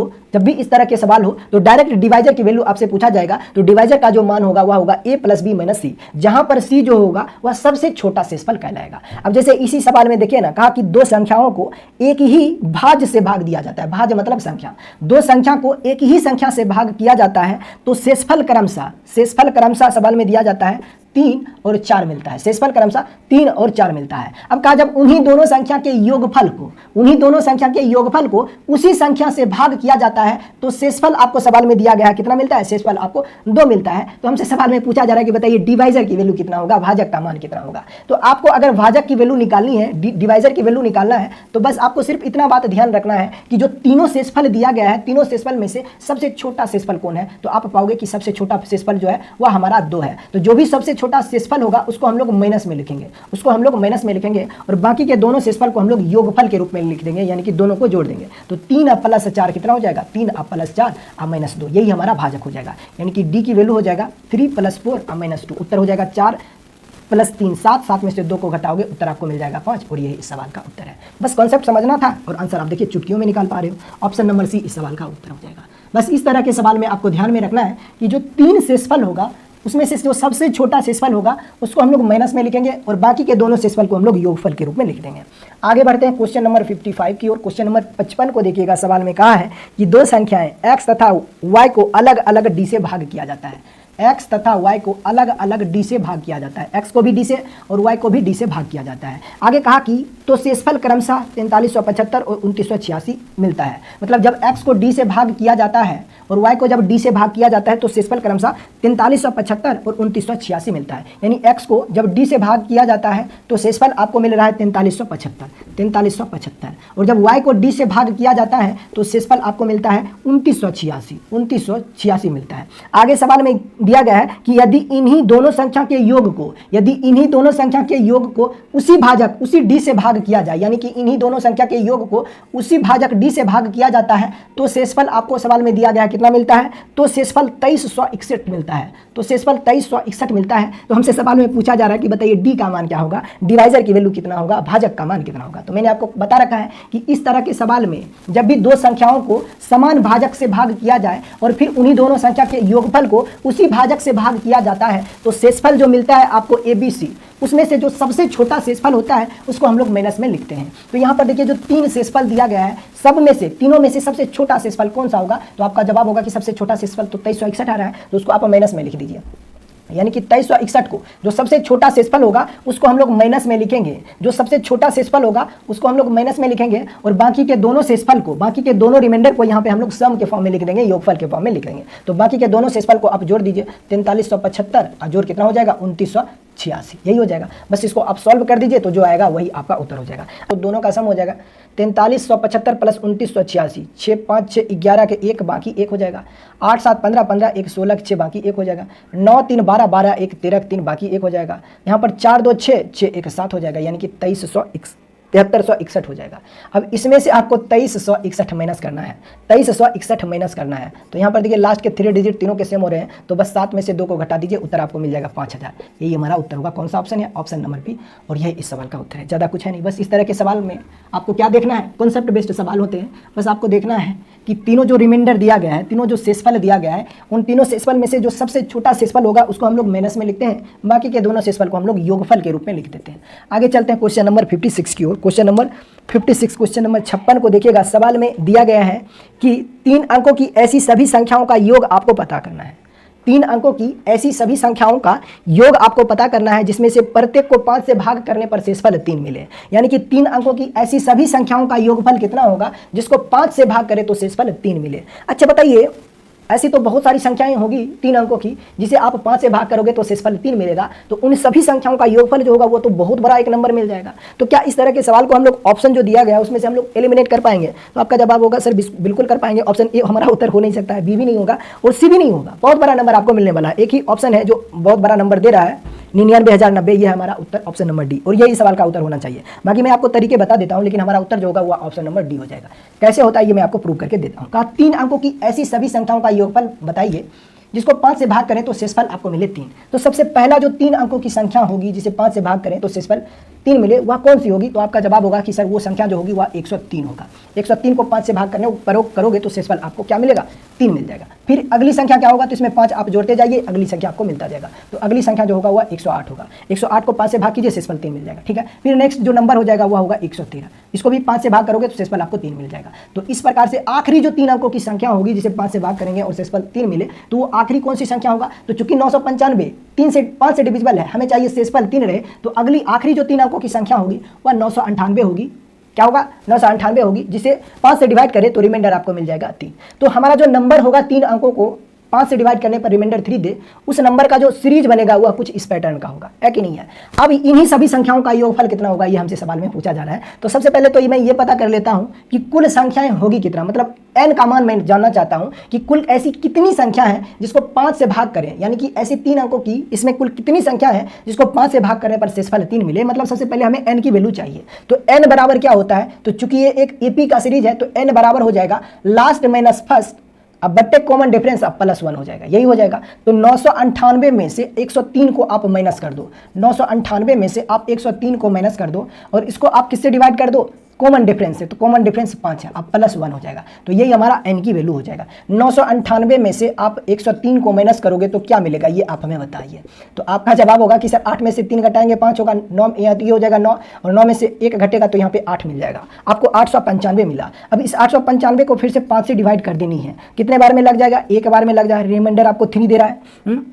हो तो डायरेक्ट डिवाइजर की वैल्यू आपसे पूछा जाएगा, तो डिवाइजर का जो मान होगा वह होगा a + b - c, जहां पर c जो होगा वह सबसे छोटा शेषफल कहलाएगा। अब जैसे इसी सवाल में देखिए ना, कहा कि दो संख्याओं को एक ही भाज्य से भाग दिया जाता है, भाज्य मतलब संख्या, दो संख्या को एक ही संख्या से भाग किया जाता है तो शेषफल क्रमशः सवाल में दिया जाता है 3 और 4 मिलता है, शेषफल क्रमशः 3 और 4 मिलता है। अब कहा जब उन्हीं दोनों संख्या के योगफल को उसी संख्या से भाग किया जाता है तो शेषफल आपको सवाल में दिया गया है कितना मिलता है, शेषफल आपको 2 मिलता है। तो हमसे सवाल में पूछा जा रहा है कि बताइए डिवाइजर की वैल्यू कितना होगा, भाजक का मान कितना होगा। तो आपको अगर भाजक की वैल्यू निकालनी है, डिवाइजर की वैल्यू निकालना है, तो बस आपको सिर्फ इतना बात ध्यान रखना है कि जो तीनों शेषफल दिया गया है, तीनों शेषफल में से सबसे छोटा शेषफल कौन है। तो आप पाओगे कि सबसे छोटा शेषफल जो है वह हमारा 2 है। तो जो भी सबसे छोटा शेषफल होगा उसको हम लोग माइनस में लिखेंगे, और बाकी के दोनों शेषफल को हम लोग योगफल के रूप में लिख देंगे, यानी कि दोनों को जोड़ देंगे। तो 3 + 4 कितना हो जाएगा, 3 + 4 - 2, यही हमारा भाजक हो जाएगा। यानी कि डी की वैल्यू हो जाएगा 3 + 4 - 2, उत्तर हो जाएगा 4 + 3 7, 7 में से 2 को घटाओगे उत्तर आपको मिल जाएगा 5, और यही इस सवाल का उत्तर है। बस कॉन्सेप्ट समझना था और आंसर आप देखिए चुटकियों में निकाल पा रहे हो। ऑप्शन नंबर सी इस सवाल का उत्तर हो जाएगा। बस इस तरह के सवाल में आपको ध्यान में रखना है कि जो 3 शेषफल होगा उसमें से जो सबसे छोटा शेषफल होगा उसको हम लोग माइनस में लिखेंगे, और बाकी के दोनों शेषफल को हम लोग योगफल के रूप में लिख देंगे। आगे बढ़ते हैं क्वेश्चन नंबर 55 की ओर। क्वेश्चन नंबर 55 को देखिएगा। सवाल में कहा है कि दो संख्याएं x तथा y को अलग अलग d से भाग किया जाता है, x तथा y को अलग अलग d से भाग किया जाता है, x को भी d से और y को भी d से भाग किया जाता है। आगे कहा कि तो शेषफल क्रमशः 4375 और 2986 मिलता है। मतलब जब x को d से भाग किया जाता है और y को जब d से भाग किया जाता है तो शेषफल क्रमशः 4375 और 2986 मिलता है। यानी x को जब d से भाग किया जाता है तो शेषफल आपको मिल रहा है 4375, और जब y को d से भाग किया जाता है तो शेषफल आपको मिलता है 2986 मिलता है। आगे सवाल में दिया गया है कि यदि इन्हीं दोनों संख्या के योग को उसी भाजक उसी d से भाग किया जाए, यानी कि इन्हीं दोनों संख्या के योग को उसी भाजक d से भाग किया जाता है तो शेषफल आपको सवाल में दिया गया है कितना मिलता है, तो शेषफल 2361 मिलता है। तो शेषफल 2361 मिलता है। तो हमसे सवाल में पूछा जा रहा है कि बताइए d का मान क्या होगा, डिवाइजर की वैल्यू कितना होगा, भाजक का मान कितना होगा। तो मैंने आपको बता रखा है कि इस तरह के सवाल में जब भी दो संख्याओं को समान भाजक से भाग किया जाए और फिर उन्हीं दोनों संख्या के योगफल को उसी भाजक से भाग किया जाता है तो शेषफल जो मिलता है आपको ABC, उसमें से जो सबसे छोटा शेषफल होता है उसको हम लोग माइनस में लिखते हैं। तो यहाँ पर देखिए जो 3 शेषफल दिया गया है, सब में से तीनों में से सबसे छोटा शेषफल कौन सा होगा, तो आपका जवाब होगा कि सबसे छोटा शेषफल तो 2361 आ रहा है, तो उसको आप माइनस में लिख दीजिए। यानी कि 2361 को जो सबसे छोटा शेषफल होगा उसको हम लोग माइनस में लिखेंगे, जो सबसे छोटा शेषफल होगा उसको हम लोग माइनस में लिखेंगे, और बाकी के दोनों शेषफल को, बाकी के दोनों रिमाइंडर को यहाँ पे हम लोग सम के फॉर्म में लिख देंगे, योगफल के फॉर्म में लिख देंगे। तो बाकी के दोनों शेषफल को आप जोड़ दीजिए, 4375 और जोड़ कितना हो जाएगा 2986, यही हो जाएगा। बस इसको आप सॉल्व कर दीजिए तो जो आएगा वही आपका उत्तर हो जाएगा। तो दोनों का सम हो जाएगा 4375 प्लस 2986, 6 5 6 11 के 1 बाकी 1 हो जाएगा, 8 7 15 15 1 16 6 बाकी 1 हो जाएगा, 9 3 12 12 1 13 3 बाकी 1 हो जाएगा, यहाँ पर 4 2 6 6 1 7 हो जाएगा, यानी कि 7361 हो जाएगा। अब इसमें से आपको 2361 माइनस करना है, 2361 माइनस करना है। तो यहाँ पर देखिए लास्ट के 3 डिजिट तीनों के सेम हो रहे हैं, तो बस 7 में से 2 को घटा दीजिए, उत्तर आपको मिल जाएगा 5000। यही हमारा उत्तर होगा। कौन सा ऑप्शन है, ऑप्शन नंबर बी, और यही इस सवाल का उत्तर है। ज़्यादा कुछ है नहीं, बस इस तरह के सवाल में आपको क्या देखना है, कॉन्सेप्ट बेस्ड सवाल होते हैं। बस आपको देखना है कि तीनों जो रिमाइंडर दिया गया है, तीनों जो शेषफल दिया गया है, उन तीनों शेषफल में से जो सबसे छोटा शेषफल होगा उसको हम लोग माइनस में लिखते हैं, बाकी के दोनों शेषफल को हम लोग योगफल के रूप में लिख देते हैं। आगे चलते हैं क्वेश्चन नंबर 56 की ओर। क्वेश्चन नंबर 56, क्वेश्चन नंबर 56 को देखिएगा। सवाल में दिया गया है कि 3 अंकों की ऐसी सभी संख्याओं का योग आपको पता करना है। 3 अंकों की ऐसी सभी संख्याओं का योग आपको पता करना है जिसमें से प्रत्येक को 5 से भाग करने पर शेषफल 3 मिले। यानी कि 3 अंकों की ऐसी सभी संख्याओं का योगफल कितना होगा जिसको 5 से भाग करे तो शेषफल 3 मिले। अच्छा बताइए, ऐसी तो बहुत सारी संख्याएं होगी 3 अंकों की जिसे आप 5 से भाग करोगे तो शेषफल 3 मिलेगा, तो उन सभी संख्याओं का योगफल जो होगा वो तो बहुत बड़ा एक नंबर मिल जाएगा। तो क्या इस तरह के सवाल को हम लोग ऑप्शन जो दिया गया है उसमें से हम लोग एलिमिनेट कर पाएंगे? तो आपका जवाब होगा सर बिल्कुल कर पाएंगे। ऑप्शन ए हमारा उत्तर हो नहीं सकता है, बी भी नहीं होगा और सी भी नहीं होगा। बहुत बड़ा नंबर आपको मिलने वाला है, एक ही ऑप्शन है जो बहुत बड़ा नंबर दे रहा है, 99,090। ये हमारा उत्तर ऑप्शन नंबर डी, और यही सवाल का उत्तर होना चाहिए। बाकी मैं आपको तरीके बता देता हूं, लेकिन हमारा उत्तर जो होगा वो ऑप्शन नंबर डी हो जाएगा। कैसे होता है ये मैं आपको प्रूव करके देता हूं। कहा 3 अंकों की ऐसी सभी संख्याओं का योगफल बताइए जिसको 5 से भाग करें तो शेषफल आपको मिले 3। तो सबसे पहला जो 3 अंकों की संख्या होगी जिसे 5 से भाग करें तो शेषफल 3 मिले, वह कौन सी होगी? तो आपका जवाब होगा कि सर वो संख्या जो होगी वह 103 होगा। 103 को 5 से भाग करने प्रयोग करोगे तो शेषफल आपको क्या मिलेगा? 3 मिल जाएगा। फिर अगली संख्या क्या होगा? तो इसमें 5 आप जोड़ते जाइए, अगली संख्या आपको मिलता जाएगा। तो अगली संख्या जो होगा वह 108 होगा। 108 को 5 से भाग कीजिए, शेषफल 3 मिल जाएगा। ठीक है, फिर नेक्स्ट जो नंबर हो जाएगा वह होगा 113। इसको भी 5 से भाग करोगे तो शेषफल आपको 3 मिल जाएगा। तो इस प्रकार से आखिरी जो 3 अंकों की संख्या होगी जिसे 5 से भाग करेंगे और शेषफल 3 मिले, तो वो आखिरी कौन सी संख्या होगा? तो चूंकि 995 3 से 5 से डिविजिबल है, हमें चाहिए शेषफल 3 रहे, तो अगली आखिरी जो 3 अंकों की संख्या होगी वह 998 होगी। क्या होगा? 998 होगी, जिसे 5 से डिवाइड करें तो रिमाइंडर आपको मिल जाएगा 3। तो हमारा जो नंबर होगा 3 अंकों को 5 से डिवाइड करने पर रिमाइंडर 3 दे, उस नंबर का जो सीरीज बनेगा वह कुछ इस पैटर्न का होगा, है कि नहीं है? अब इन्हीं सभी संख्याओं का योगफल कितना होगा ये हमसे सवाल में पूछा जा रहा है। तो सबसे पहले तो मैं ये पता कर लेता हूं कि कुल संख्याएं होगी कितना, मतलब n का मान मैं जानना चाहता हूं कि कुल ऐसी कितनी संख्या है जिसको 5 से भाग करें, यानी कि ऐसी 3 अंकों की इसमें कुल कितनी संख्या है जिसको 5 से भाग करने पर शेषफल 3 मिले। मतलब सबसे पहले हमें n की वैल्यू चाहिए। तो n बराबर क्या होता है? तो चूंकि ये एक एपी का सीरीज है तो n बराबर हो जाएगा लास्ट माइनस फर्स्ट, अब बट्टे कॉमन डिफरेंस अब +1 हो जाएगा, यही हो जाएगा। तो 998 में से 103 को आप माइनस कर दो, 998 में से आप 103 को माइनस कर दो और इसको आप किससे डिवाइड कर दो? कॉमन डिफरेंस है, तो कॉमन डिफरेंस 5 है, अब +1 हो जाएगा। तो यही हमारा n की वैल्यू हो जाएगा। 998 में से आप 103 को माइनस करोगे तो क्या मिलेगा ये आप हमें बताइए। तो आपका जवाब होगा कि सर 8 में से 3 घटाएंगे 5 होगा, 9 ये हो जाएगा 9, और 9 में से 1 घटेगा तो यहाँ पे 8 मिल जाएगा। आपको 895 मिला। अब इस 895 को फिर से 5 से डिवाइड कर देनी है। कितने बार में लग जाएगा? एक बार में लग जाएगा। रिमाइंडर आपको 3 दे रहा है,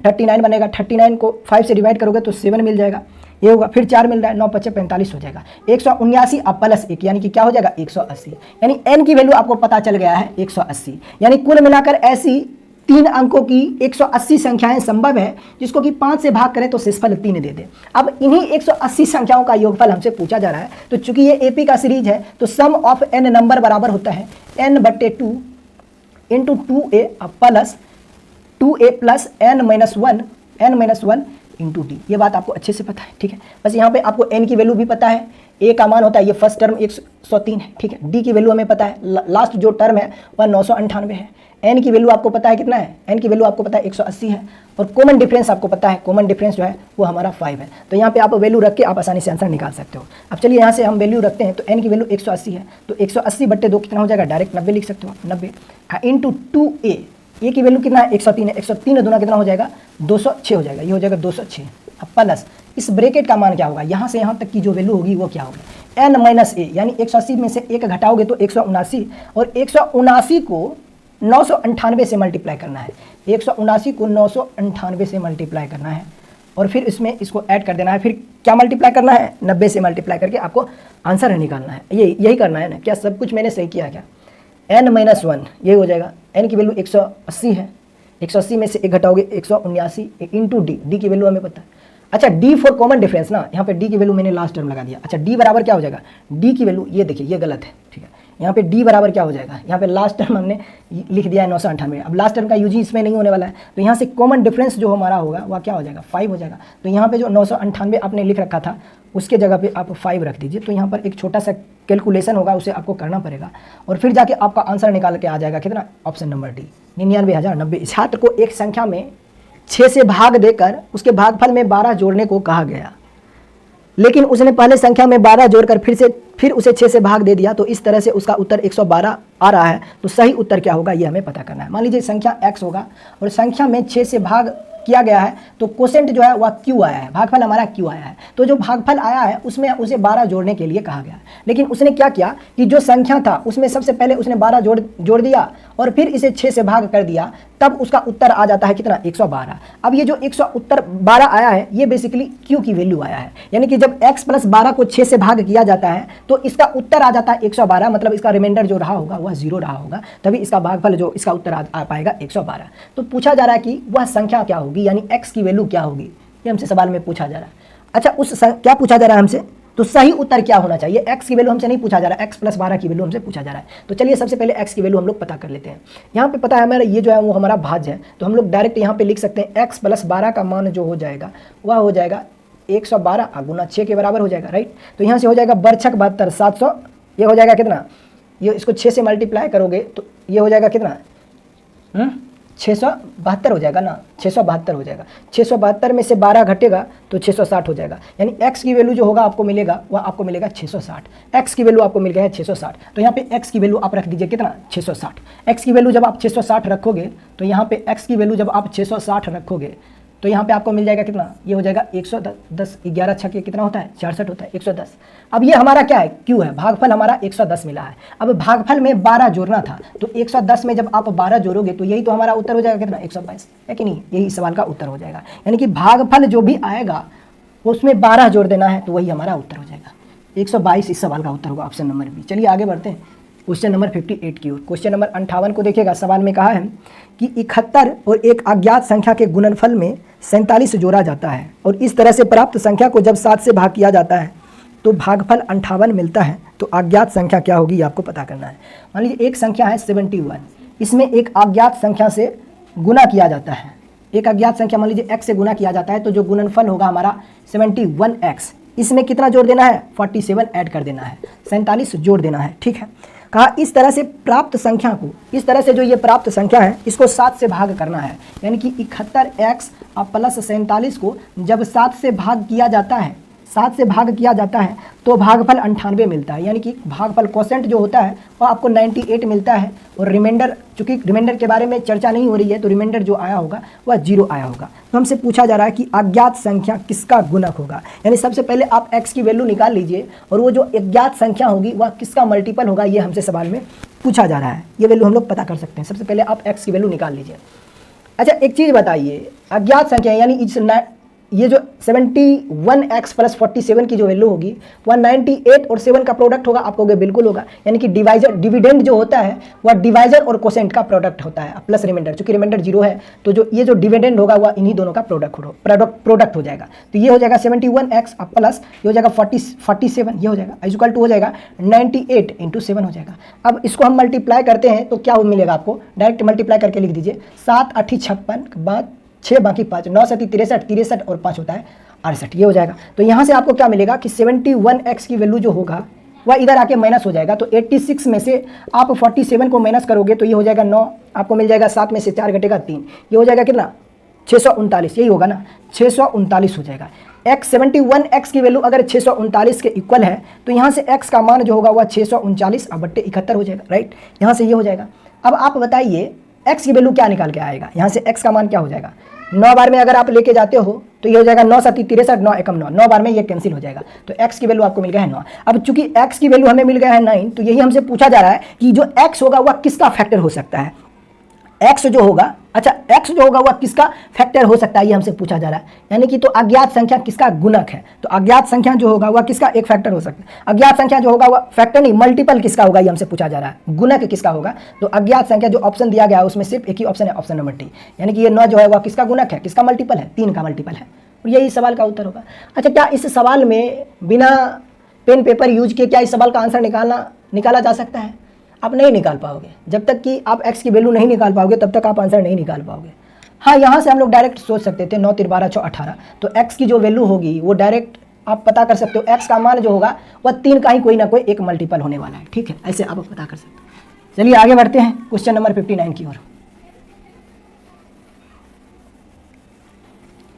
39 बनेगा। 39 को 5 से डिवाइड करोगे तो 7 मिल जाएगा, ये होगा। फिर 4 मिल रहा है, 9 5 45 हो जाएगा। 179 अब +1 यानी कि क्या हो जाएगा? 180। यानी n की वैल्यू आपको पता चल गया है 180। यानी कुल मिलाकर ऐसी 3 अंकों की 180 संख्याएं संभव है जिसको कि 5 से भाग करें तो शेषफल 3 दे दे। अब इन्हीं 180 संख्याओं का योगफल हमसे पूछा जा रहा है। तो चूंकि ये एपी का सीरीज है तो सम ऑफ n नंबर बराबर होता है n/2 into 2a plus 2a plus n-1 into D. ये बात आपको अच्छे से पता है, ठीक है। बस यहाँ पे आपको n की वैल्यू भी पता है, a का मान होता है, ये फर्स्ट टर्म 103 है, ठीक है। d की वैल्यू हमें पता है, लास्ट जो टर्म है वह 998 है। n की वैल्यू आपको पता है कितना है? n की वैल्यू आपको पता है 180 है, और कॉमन डिफरेंस आपको पता है, कॉमन डिफरेंस जो है वो हमारा 5 है। तो यहाँ पे आप वैल्यू रख के आप आसानी से आंसर निकाल सकते हो। अब चलिए यहाँ से हम वैल्यू रखते हैं। तो n की वैल्यू 180 है, तो 180/2 कितना हो जाएगा? डायरेक्ट 90 लिख सकते हो आप, 90 इंटू 2a। ए की वैल्यू कितना है 103 है, 103 दुना कितना हो जाएगा 206 हो जाएगा, ये हो जाएगा 206। अब प्लस इस ब्रैकेट का मान क्या होगा, यहाँ से यहाँ तक की जो वैल्यू होगी वो क्या होगी n माइनस ए, यानी 180 में से 1 घटाओगे तो 179, और 179 को 998 से मल्टीप्लाई करना है, 179 को 998 से मल्टीप्लाई करना है, और फिर इसमें इसको ऐड कर देना है। फिर क्या मल्टीप्लाई करना है 90 से मल्टीप्लाई करके आपको आंसर निकालना है, यही करना है ना। क्या सब कुछ मैंने सही किया क्या, n माइनस 1 ये हो जाएगा, n की वैल्यू 180 है, 180 में से 1 घटाओगे 179 इंटू डी की वैल्यू हमें पता है। अच्छा डी फॉर कॉमन डिफरेंस ना, यहाँ पे डी की वैल्यू मैंने लास्ट टर्म लगा दिया। अच्छा डी बराबर क्या हो जाएगा, डी की वैल्यू ये देखिए ये गलत है, ठीक है, यहाँ पे डी बराबर क्या हो जाएगा, यहाँ पे लास्ट टर्म हमने लिख दिया है 998, अब लास्ट टर्म का यूज इसमें नहीं होने वाला है, तो यहाँ से कॉमन डिफरेंस जो हमारा होगा वह क्या हो जाएगा 5 हो जाएगा। तो यहाँ पे जो 998 आपने लिख रखा था उसके जगह पे आप 5 रख दीजिए, तो यहाँ पर एक छोटा सा कैलकुलेशन होगा उसे आपको करना पड़ेगा, और फिर जाके आपका आंसर निकाल के आ जाएगा कितना, ऑप्शन नंबर डी 99,090। छात्र को एक संख्या में 6 से भाग देकर उसके भागफल में 12 जोड़ने को कहा गया, लेकिन उसने पहले संख्या में 12 जोड़कर फिर उसे 6 से भाग दे दिया, तो इस तरह से उसका उत्तर 112 आ रहा है। तो सही उत्तर क्या होगा ये हमें पता करना है। मान लीजिए संख्या x होगा और संख्या में 6 से भाग किया गया है, तो कोसेंट जो है वह q आया है, भागफल हमारा q आया है, तो जो भागफल आया है उसमें उसे 12 जोड़ने के लिए कहा गया। लेकिन उसने क्या किया कि जो संख्या था उसमें सबसे पहले उसने 12 जोड़ दिया और फिर इसे 6 से भाग कर दिया, तब उसका उत्तर आ जाता है कितना 112। अब ये जो 112 आया है ये बेसिकली q की वैल्यू आया है, यानी कि जब x प्लस 12 को 6 से भाग किया जाता है तो इसका उत्तर आ जाता है 112, मतलब इसका रिमाइंडर जो रहा होगा वह 0 रहा होगा, तभी इसका भागफल जो इसका उत्तर आ पाएगा 112। तो पूछा जा रहा है कि वह संख्या क्या होगी, यानी x की वैल्यू क्या होगी, ये हमसे सवाल में पूछा जा रहा है। अच्छा क्या पूछा जा रहा है हमसे, तो सही उत्तर क्या होना चाहिए, x की वैल्यू हमसे नहीं पूछा जा रहा है, x प्लस 12 की वैल्यू हमसे पूछा जा रहा है। तो चलिए सबसे पहले x की वैल्यू हम लोग पता कर लेते हैं। यहाँ पे पता है हमारा ये जो है वो हमारा भाज्य है, तो हम लोग डायरेक्ट यहाँ पे लिख सकते हैं x प्लस 12 का मान जो हो जाएगा वह हो जाएगा 112 गुना 6 के बराबर हो जाएगा, राइट। तो यहाँ से हो जाएगा बरछक 72 700, ये हो जाएगा कितना, ये इसको 6 से मल्टीप्लाई करोगे तो ये हो जाएगा कितना 672 हो जाएगा ना, 672 हो जाएगा। 672 में से 12 घटेगा तो 660 हो जाएगा, यानी x की वैल्यू जो होगा आपको मिलेगा वह आपको मिलेगा 660। x की वैल्यू आपको मिल गया है 660, तो यहाँ पे x की वैल्यू आप रख दीजिए कितना 660। x की वैल्यू जब आप 660 रखोगे तो यहाँ पे x की वैल्यू जब आप 660 रखोगे तो यहाँ पे आपको मिल जाएगा कितना, ये हो जाएगा 110, 11 छक्के कितना होता है 66 होता है 110। अब ये हमारा क्या है क्यों है, भागफल हमारा 110 मिला है। अब भागफल में 12 जोड़ना था, तो 110 में जब आप 12 जोड़ोगे तो यही तो हमारा उत्तर हो जाएगा कितना 122, है कि नहीं, यही सवाल का उत्तर हो जाएगा। यानी कि भागफल जो भी आएगा उसमें 12 जोड़ देना है, तो वही हमारा उत्तर हो जाएगा 122, इस सवाल का उत्तर होगा ऑप्शन नंबर बी। चलिए आगे बढ़ते हैं क्वेश्चन नंबर 58 की ओर। क्वेश्चन नंबर 58 को देखिएगा, सवाल में कहा है कि 71 और एक अज्ञात संख्या के गुणनफल में 47 जोड़ा जाता है, और इस तरह से प्राप्त संख्या को जब 7 से भाग किया जाता है तो भागफल 58 मिलता है, तो अज्ञात संख्या क्या होगी आपको पता करना है। मान लीजिए एक संख्या है 71, इसमें एक अज्ञात संख्या से गुना किया जाता है, एक अज्ञात संख्या मान लीजिए x से गुना किया जाता है, तो जो गुणनफल होगा हमारा 71x, इसमें कितना जोड़ देना है 47 ऐड कर देना है, 47 जोड़ देना है, ठीक है। कहा इस तरह से प्राप्त संख्या को, इस तरह से जो ये प्राप्त संख्या है इसको 7 से भाग करना है, यानी कि 71x और प्लस 47 को जब 7 से भाग किया जाता है, 7 से भाग किया जाता है तो भागफल 98 मिलता है, यानी कि भागफल कोसेंट जो होता है वो आपको 98 मिलता है, और रिमाइंडर, चूंकि रिमाइंडर के बारे में चर्चा नहीं हो रही है तो रिमाइंडर जो आया होगा वह 0 आया होगा। तो हमसे पूछा जा रहा है कि अज्ञात संख्या किसका गुणक होगा, यानी सबसे पहले आप x की वैल्यू निकाल लीजिए और वो जो अज्ञात संख्या होगी वह किसका मल्टीपल होगा, ये हमसे सवाल में पूछा जा रहा है। ये वैल्यू हम लोग पता कर सकते हैं। सबसे पहले आप x की वैल्यू निकाल लीजिए। अच्छा एक चीज़ बताइए, अज्ञात संख्या यानी ये जो 71x प्लस 47 की जो वैल्यू होगी वह 98 और 7 का प्रोडक्ट होगा, आप कहोगे बिल्कुल होगा, यानी कि डिविडेंड जो होता है वह डिवाइजर और कोसेंट का प्रोडक्ट होता है प्लस रिमाइंडर, चूंकि रिमाइंडर 0 है तो जो ये जो डिविडेंड होगा वह इन्हीं दोनों का प्रोडक्ट हो जाएगा। तो ये हो जाएगा 71x प्लस ये हो जाएगा 47, ये हो जाएगा इक्वल टू हो जाएगा 98 इंटू 7 हो जाएगा। अब इसको हम मल्टीप्लाई करते हैं तो क्या मिलेगा आपको, डायरेक्ट मल्टीप्लाई करके लिख दीजिए, 7 8 56 के बाद 6 बाकी 5 9 7 63 और 5 होता है 68, ये हो जाएगा। तो यहाँ से आपको क्या मिलेगा कि 71x की वैल्यू जो होगा वह इधर आके माइनस हो जाएगा, तो 86 में से आप 47 को माइनस करोगे तो ये हो जाएगा 9, आपको मिल जाएगा 7 में से 4 घटेगा 3, ये हो जाएगा कितना 639, यही होगा ना 639 हो जाएगा। 71x की वैल्यू अगर 639 के इक्वल है तो यहाँ से x का मान जो होगा वह 639 बट्टे 71 हो जाएगा, राइट, यहाँ से ये हो जाएगा। अब आप बताइए x की वैल्यू क्या निकाल के आएगा, यहाँ से x का मान क्या हो जाएगा, 9 बार में अगर आप लेके जाते हो तो ये हो जाएगा 9 7 63, 9 एकम 9, 9 बार में ये कैंसिल हो जाएगा। तो x की वैल्यू आपको मिल गया है 9। अब चूंकि x की वैल्यू हमें मिल गया है 9, तो यही हमसे पूछा जा रहा है कि जो x होगा वह किसका फैक्टर हो सकता है, x जो होगा, अच्छा x जो होगा वह किसका फैक्टर हो सकता है, ये हमसे पूछा जा रहा है। यानी कि तो अज्ञात संख्या किसका गुणक है, तो अज्ञात संख्या जो होगा वह किसका एक फैक्टर हो सकता है, अज्ञात संख्या जो होगा वह फैक्टर नहीं मल्टीपल किसका होगा, ये हमसे पूछा जा रहा है, गुणक किसका होगा। तो अज्ञात संख्या जो ऑप्शन दिया गया है उसमें सिर्फ एक ही ऑप्शन है, ऑप्शन नंबर डी, यानी कि ये 9 जो है वह किसका गुणक है, किसका मल्टीपल है, 3 का मल्टीपल है। और यही सवाल का उत्तर होगा। अच्छा, क्या इस सवाल में बिना पेन पेपर यूज किए क्या इस सवाल का आंसर निकाला जा सकता है? आप नहीं निकाल पाओगे, जब तक कि आप x की वैल्यू नहीं निकाल पाओगे तब तक आप आंसर नहीं निकाल पाओगे। हाँ, यहाँ से हम लोग डायरेक्ट सोच सकते थे 9 3 12 6 18, तो x की जो वैल्यू होगी वो डायरेक्ट आप पता कर सकते हो, x का मान जो होगा वह 3 का ही कोई ना कोई एक मल्टीपल होने वाला है। ठीक है, ऐसे आप पता कर सकते हो। चलिए आगे बढ़ते हैं क्वेश्चन नंबर 59 की ओर।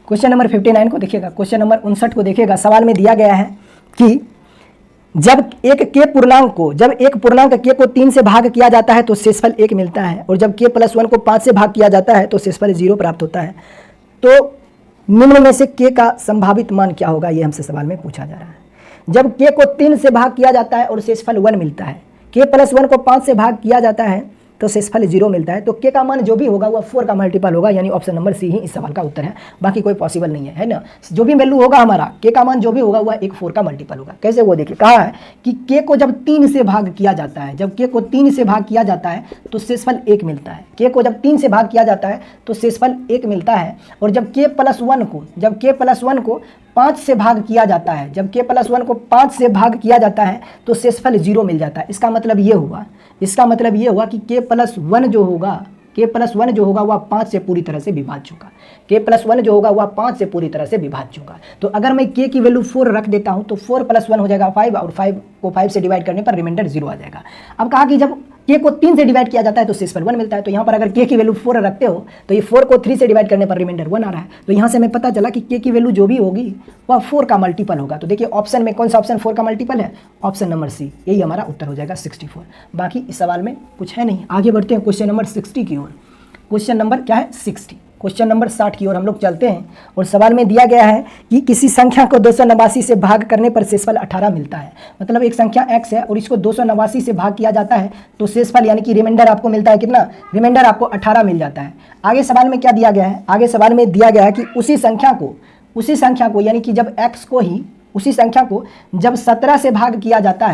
क्वेश्चन नंबर 59 को देखिएगा, क्वेश्चन नंबर 59 को देखिएगा। सवाल में दिया गया है कि जब एक पूर्णांक k को 3 से भाग किया जाता है तो शेषफल 1 मिलता है, और जब k + 1 को 5 से भाग किया जाता है तो शेषफल 0 प्राप्त होता है। तो निम्न में से k का संभावित मान क्या होगा, ये हमसे सवाल में पूछा जा रहा है। जब k को 3 से भाग किया जाता है और शेषफल 1 मिलता है, k + 1 को 5 से भाग किया जाता है तो शेषफल 0 मिलता है, तो k का मान जो भी होगा वह 4 का मल्टीपल होगा, यानी ऑप्शन नंबर सी ही इस सवाल का उत्तर है, बाकी कोई पॉसिबल नहीं है ना। जो भी वैल्यू होगा हमारा k का मान जो भी होगा वह एक 4 का मल्टीपल होगा। कैसे, वो देखिए, कहा है कि k को जब 3 से भाग किया जाता है, जब k को 3 से भाग किया जाता है तो शेषफल 1 मिलता है। k को जब 3 से भाग किया जाता है तो शेषफल 1 मिलता है, और जब k + 1 को 5 से भाग किया जाता है, जब k + 1 को 5 से भाग किया जाता है तो शेषफल 0 मिल जाता है। इसका मतलब ये हुआ कि k + 1 जो होगा वह 5 से पूरी तरह से विभाज्य होगा। k + 1 जो होगा वह 5 से पूरी तरह से विभाज्य होगा। तो अगर मैं k की वैल्यू 4 रख देता हूं तो 4 + 1 हो जाएगा 5, और 5 को 5 से डिवाइड करने पर रिमाइंडर 0 आ जाएगा। अब कहा कि जब k को 3 से डिवाइड किया जाता है तो शेषफल 1 मिलता है, तो यहाँ पर अगर k की वैल्यू 4 रखते हो तो ये 4 को 3 से डिवाइड करने पर रिमाइंडर 1 आ रहा है। तो यहाँ से हमें पता चला कि k की वैल्यू जो भी होगी वह 4 का मल्टीपल होगा। तो देखिए ऑप्शन में कौन सा ऑप्शन 4 का मल्टीपल है, ऑप्शन नंबर सी, यही हमारा उत्तर हो जाएगा 64। बाकी इस सवाल में कुछ है नहीं। आगे बढ़ते हैं क्वेश्चन नंबर 60 की ओर। क्वेश्चन नंबर क्या है, 60। क्वेश्चन नंबर 60 की ओर हम लोग चलते हैं, और सवाल में दिया गया है कि किसी संख्या को 289 से भाग करने पर शेषफल 18 मिलता है। मतलब एक संख्या x है और इसको 289 से भाग किया जाता है तो शेषफल यानी कि रिमाइंडर आपको मिलता है कितना, रिमाइंडर आपको 18 मिल जाता है। आगे सवाल में क्या दिया गया है, आगे सवाल में दिया गया है कि उसी संख्या को यानी कि जब x को ही उसी संख्या को जब 17 से भाग किया जाता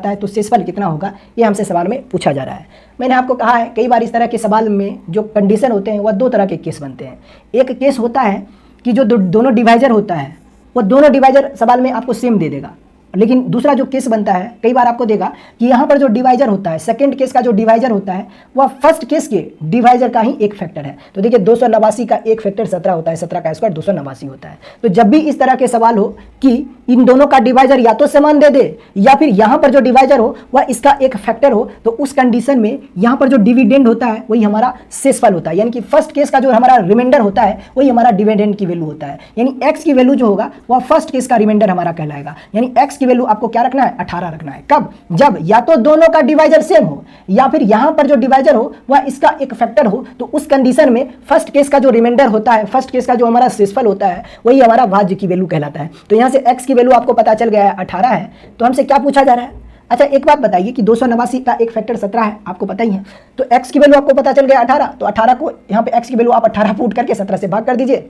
है, तो शेषफल कितना होगा, ये हमसे सवाल में पूछा जा रहा है। मैंने आपको कहा है कई बार इस तरह के सवाल में जो कंडीशन होते हैं वह 2 तरह के केस बनते हैं। एक केस होता है कि जो दोनों डिवाइजर होता है वो दोनों डिवाइजर सवाल में आपको सेम दे देगा, लेकिन दूसरा जो केस बनता है कई बार आपको देगा कि यहाँ पर जो डिवाइजर होता है, सेकंड केस का जो डिवाइजर होता है वह फर्स्ट केस के डिवाइजर का ही एक फैक्टर है। तो देखिए 289 का एक फैक्टर 17 होता है, 17 का स्क्वायर 289 होता है। तो जब भी इस तरह के सवाल हो कि इन दोनों का डिवाइजर या तो समान दे दे या फिर यहाँ पर जो डिवाइजर हो वह इसका एक फैक्टर हो, तो उस कंडीशन में यहाँ पर जो डिविडेंड होता है वही हमारा शेषफल होता है, यानी कि फर्स्ट केस का जो हमारा रिमाइंडर होता है वही हमारा डिविडेंड की वैल्यू होता है। यानी एक्स की वैल्यू जो होगा वह फर्स्ट केस का रिमाइंडर हमारा कहलाएगा। यानी एक्स की वैल्यू आपको क्या रखना है, 18 रखना है। कब, जब या तो दोनों का डिवाइजर सेम हो या फिर यहाँ पर जो डिवाइजर हो वह इसका एक फैक्टर हो, तो उस कंडीशन में फर्स्ट केस का जो रिमाइंडर होता है, फर्स्ट केस का जो हमारा शेषफल होता है वही हमारा भाज्य की वैल्यू कहलाता है। तो यहाँ से एक्स की वैल्यू आपको पता चल गया है 18 है। तो हमसे क्या पूछा जा रहा है, अच्छा एक बात बताइए कि 289 का एक फैक्टर 17 है, आपको पता ही है। तो x की वैल्यू आपको पता चल गया 18, तो 18 को यहाँ पे x की वैल्यू आप 18 पुट करके 17 से भाग कर दीजिए,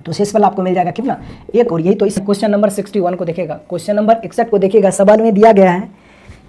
तो शेषफल आपको मिल जाएगा कितना, 1। और यही तो इस क्वेश्चन नंबर 61 को देखिएगा, क्वेश्चन नंबर 61 को देखिएगा। सवाल में दिया गया है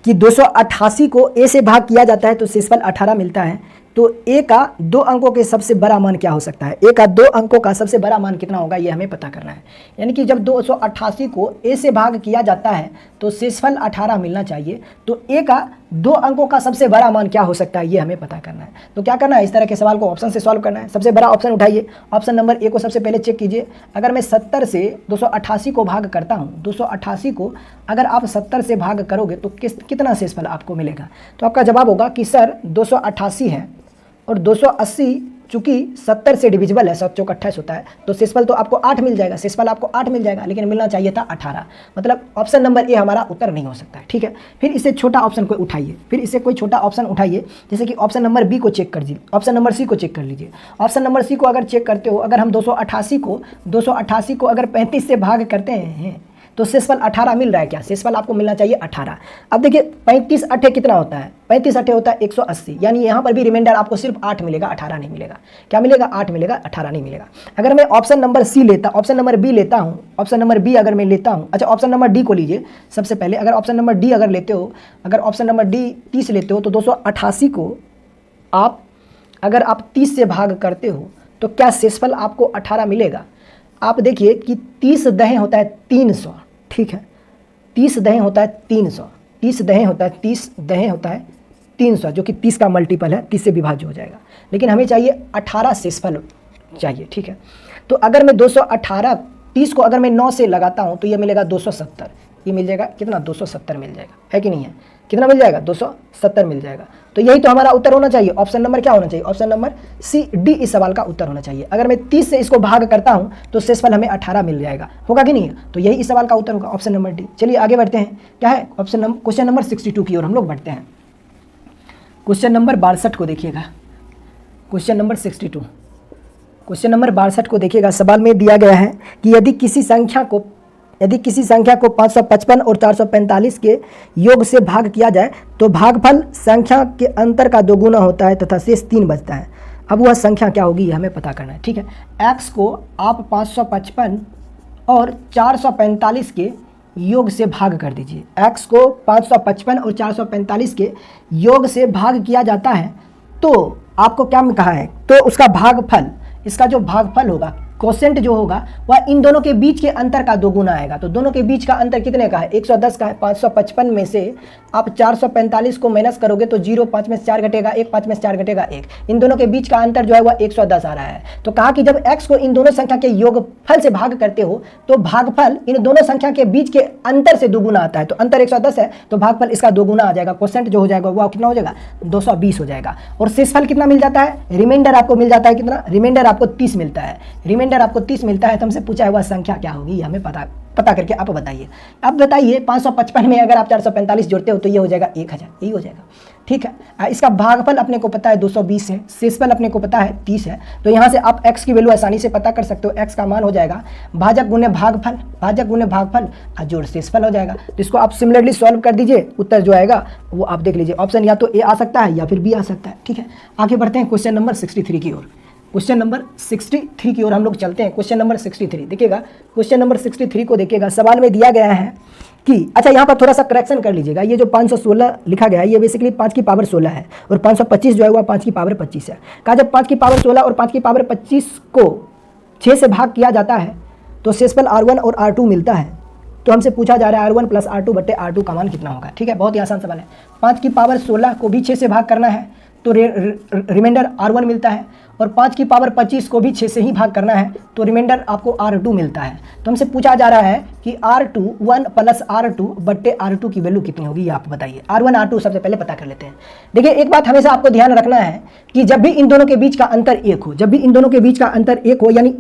कि 288 को a से भाग किया जाता है तो शेषफल 18 मिलता है। तो a का 2 अंकों के सबसे बड़ा मान क्या हो सकता है, a का 2 अंकों का सबसे बड़ा मान कितना होगा, ये हमें पता करना है। यानी कि जब 288 को a से भाग किया जाता है तो शेषफल 18 मिलना चाहिए, तो a का 2 अंकों का सबसे बड़ा मान क्या हो सकता है, ये हमें पता करना है। तो क्या करना है, इस तरह के सवाल को ऑप्शन से सॉल्व करना है। सबसे बड़ा ऑप्शन उठाइए, ऑप्शन नंबर ए को सबसे पहले चेक कीजिए। अगर मैं 70 से 288 को भाग करता हूँ, 288 को अगर आप 70 से भाग करोगे तो कितना शेषफल आपको मिलेगा, तो आपका जवाब होगा कि सर 288 है और 280 चूंकि 70 से डिविजिबल है, 7 चौक 28 होता है, तो शेषफल तो आपको 8 मिल जाएगा, शेषफल आपको 8 मिल जाएगा, लेकिन मिलना चाहिए था 18। मतलब ऑप्शन नंबर ए हमारा उत्तर नहीं हो सकता है। ठीक है, फिर इससे छोटा ऑप्शन कोई उठाइए, फिर इससे कोई छोटा ऑप्शन उठाइए, जैसे कि ऑप्शन नंबर बी को चेक कर लीजिए, ऑप्शन नंबर सी को चेक कर लीजिए। ऑप्शन नंबर सी को अगर चेक करते हो, अगर हम 288 को अगर 35 से भाग करते हैं तो शेषफल 18 मिल रहा है क्या? शेषफल आपको मिलना चाहिए 18। अब देखिए 35 8 कितना होता है? 35 8 होता है 180, यानी यहाँ पर भी रिमाइंडर आपको सिर्फ 8 मिलेगा, 18 नहीं मिलेगा। क्या मिलेगा? 8 मिलेगा, 18 नहीं मिलेगा। अगर मैं ऑप्शन नंबर सी लेता, ऑप्शन नंबर बी लेता हूँ, ऑप्शन नंबर बी अगर मैं लेता हूँ, अच्छा ऑप्शन नंबर डी को लीजिए सबसे पहले। अगर ऑप्शन नंबर डी अगर लेते हो, अगर ऑप्शन नंबर डी 30 लेते हो तो 288 को अगर आप 30 से भाग करते हो तो क्या शेषफल आपको 18 मिलेगा? आप देखिए कि 30 दहें होता है 300, ठीक है, 30 दहें होता है 300, 30 दहें होता है 30 दहें होता है 300, जो कि 30 का मल्टीपल है, 30 से विभाज्य हो जाएगा। लेकिन हमें चाहिए 18 शेषफल चाहिए। ठीक है, तो अगर मैं 218 30 को अगर मैं 9 से लगाता हूँ तो ये मिलेगा 270, ये मिल जाएगा कितना? 270 मिल जाएगा, है कि नहीं है? कितना मिल जाएगा? 270 मिल जाएगा। तो यही तो हमारा उत्तर होना चाहिए। ऑप्शन नंबर क्या होना चाहिए? ऑप्शन नंबर सी डी इस सवाल का उत्तर होना चाहिए। अगर मैं 30 से इसको भाग करता हूं तो शेषफल हमें 18 मिल जाएगा, होगा कि नहीं? तो यही इस सवाल का उत्तर होगा, ऑप्शन नंबर डी। चलिए आगे बढ़ते हैं, क्या है क्वेश्चन नंबर 62 की ओर हम लोग बढ़ते हैं। क्वेश्चन नंबर 62 को देखिएगा, क्वेश्चन नंबर 62, क्वेश्चन नंबर 62 को देखिएगा। सवाल में दिया गया है कि यदि किसी संख्या को 555 और 445 के योग से भाग किया जाए तो भागफल संख्या के अंतर का 2 गुना होता है तथा शेष 3 बचता है। अब वह संख्या क्या होगी ये हमें पता करना है। ठीक है, x को आप 555 और 445 के योग से भाग कर दीजिए। x को 555 और 445 के योग से भाग किया जाता है तो आपको क्या कहा है? तो उसका भागफल, इसका जो भागफल होगा, कोसेंट जो होगा वह इन दोनों के बीच के अंतर का 2 गुना आएगा। तो दोनों के बीच का अंतर कितने का है? 110 का है। 555 में से आप 445 को माइनस करोगे तो 0, 5 में से 4 घटेगा 1, 5 में से 4 घटेगा 1। इन दोनों के बीच का अंतर जो है वह 110 आ रहा है। तो कहा कि जब x को इन दोनों संख्या के योगफल से भाग करते हो तो भागफल इन दोनों संख्या के बीच के अंतर से 2 गुना आता है। तो अंतर 110 है तो भागफल इसका 2 गुना आ जाएगा। कोसेंट जो हो जाएगा वह कितना हो जाएगा? 220 हो जाएगा। और शेषफल कितना मिल जाता है? रिमाइंडर आपको मिल जाता है कितना? रिमाइंडर आपको 30 मिलता है। रिमाइंडर आपको 30 मिलता है तो हमसे पूछा है वह संख्या क्या होगी, हमें पता करके आप बताइए। अब बताइए 555 में अगर आप 445 जोड़ते हो तो ये हो जाएगा 1000, यही हो जाएगा। ठीक है, इसका भागफल अपने को पता है 220 है, शेषफल अपने को पता है 30 है। तो यहाँ से आप x की वैल्यू आसानी से पता कर सकते हो। x का मान हो जाएगा भाजक गुने भागफल, भाजक गुने भागफल और जोड़ शेषफल हो जाएगा। तो इसको आप सिमिलरली सॉल्व कर दीजिए, उत्तर जो आएगा वो आप देख लीजिए। ऑप्शन या तो ए आ सकता है या फिर बी आ सकता है। ठीक है, आगे बढ़ते हैं क्वेश्चन नंबर 63 की ओर। क्वेश्चन नंबर 63 की ओर हम लोग चलते हैं। क्वेश्चन नंबर 63 देखिएगा, क्वेश्चन नंबर 63 को देखिएगा। सवाल में दिया गया है कि अच्छा यहाँ पर थोड़ा सा करेक्शन कर लीजिएगा। ये जो 516 लिखा गया है ये बेसिकली 5 की पावर 16 है और 525 जो है वह 5 की पावर 25 है। कहा जब 5 की पावर 16 और 5 की पावर 25 को 6 से भाग किया जाता है तो शेषफल R1 और R2 मिलता है। तो हमसे पूछा जा रहा है R1 प्लस R2 बटे R2 का मान कितना होगा। ठीक है, बहुत ही आसान सवाल है। 5 की पावर 16 को भी 6 से भाग करना है तो रिमाइंडर R1 मिलता है और 5 की पावर 25 को भी 6 से ही भाग करना है तो रिमाइंडर आपको R2 मिलता है। तो हमसे पूछा जा रहा है कि R2 1 प्लस R2 बट्टे R2 की वैल्यू कितनी होगी, ये आप बताइए। R1 R2 सबसे पहले पता कर लेते हैं। देखिए एक बात हमेशा आपको ध्यान रखना है कि जब भी इन दोनों के बीच का अंतर 1 हो, जब भी इन दोनों के बीच का अंतर 1 हो, यानी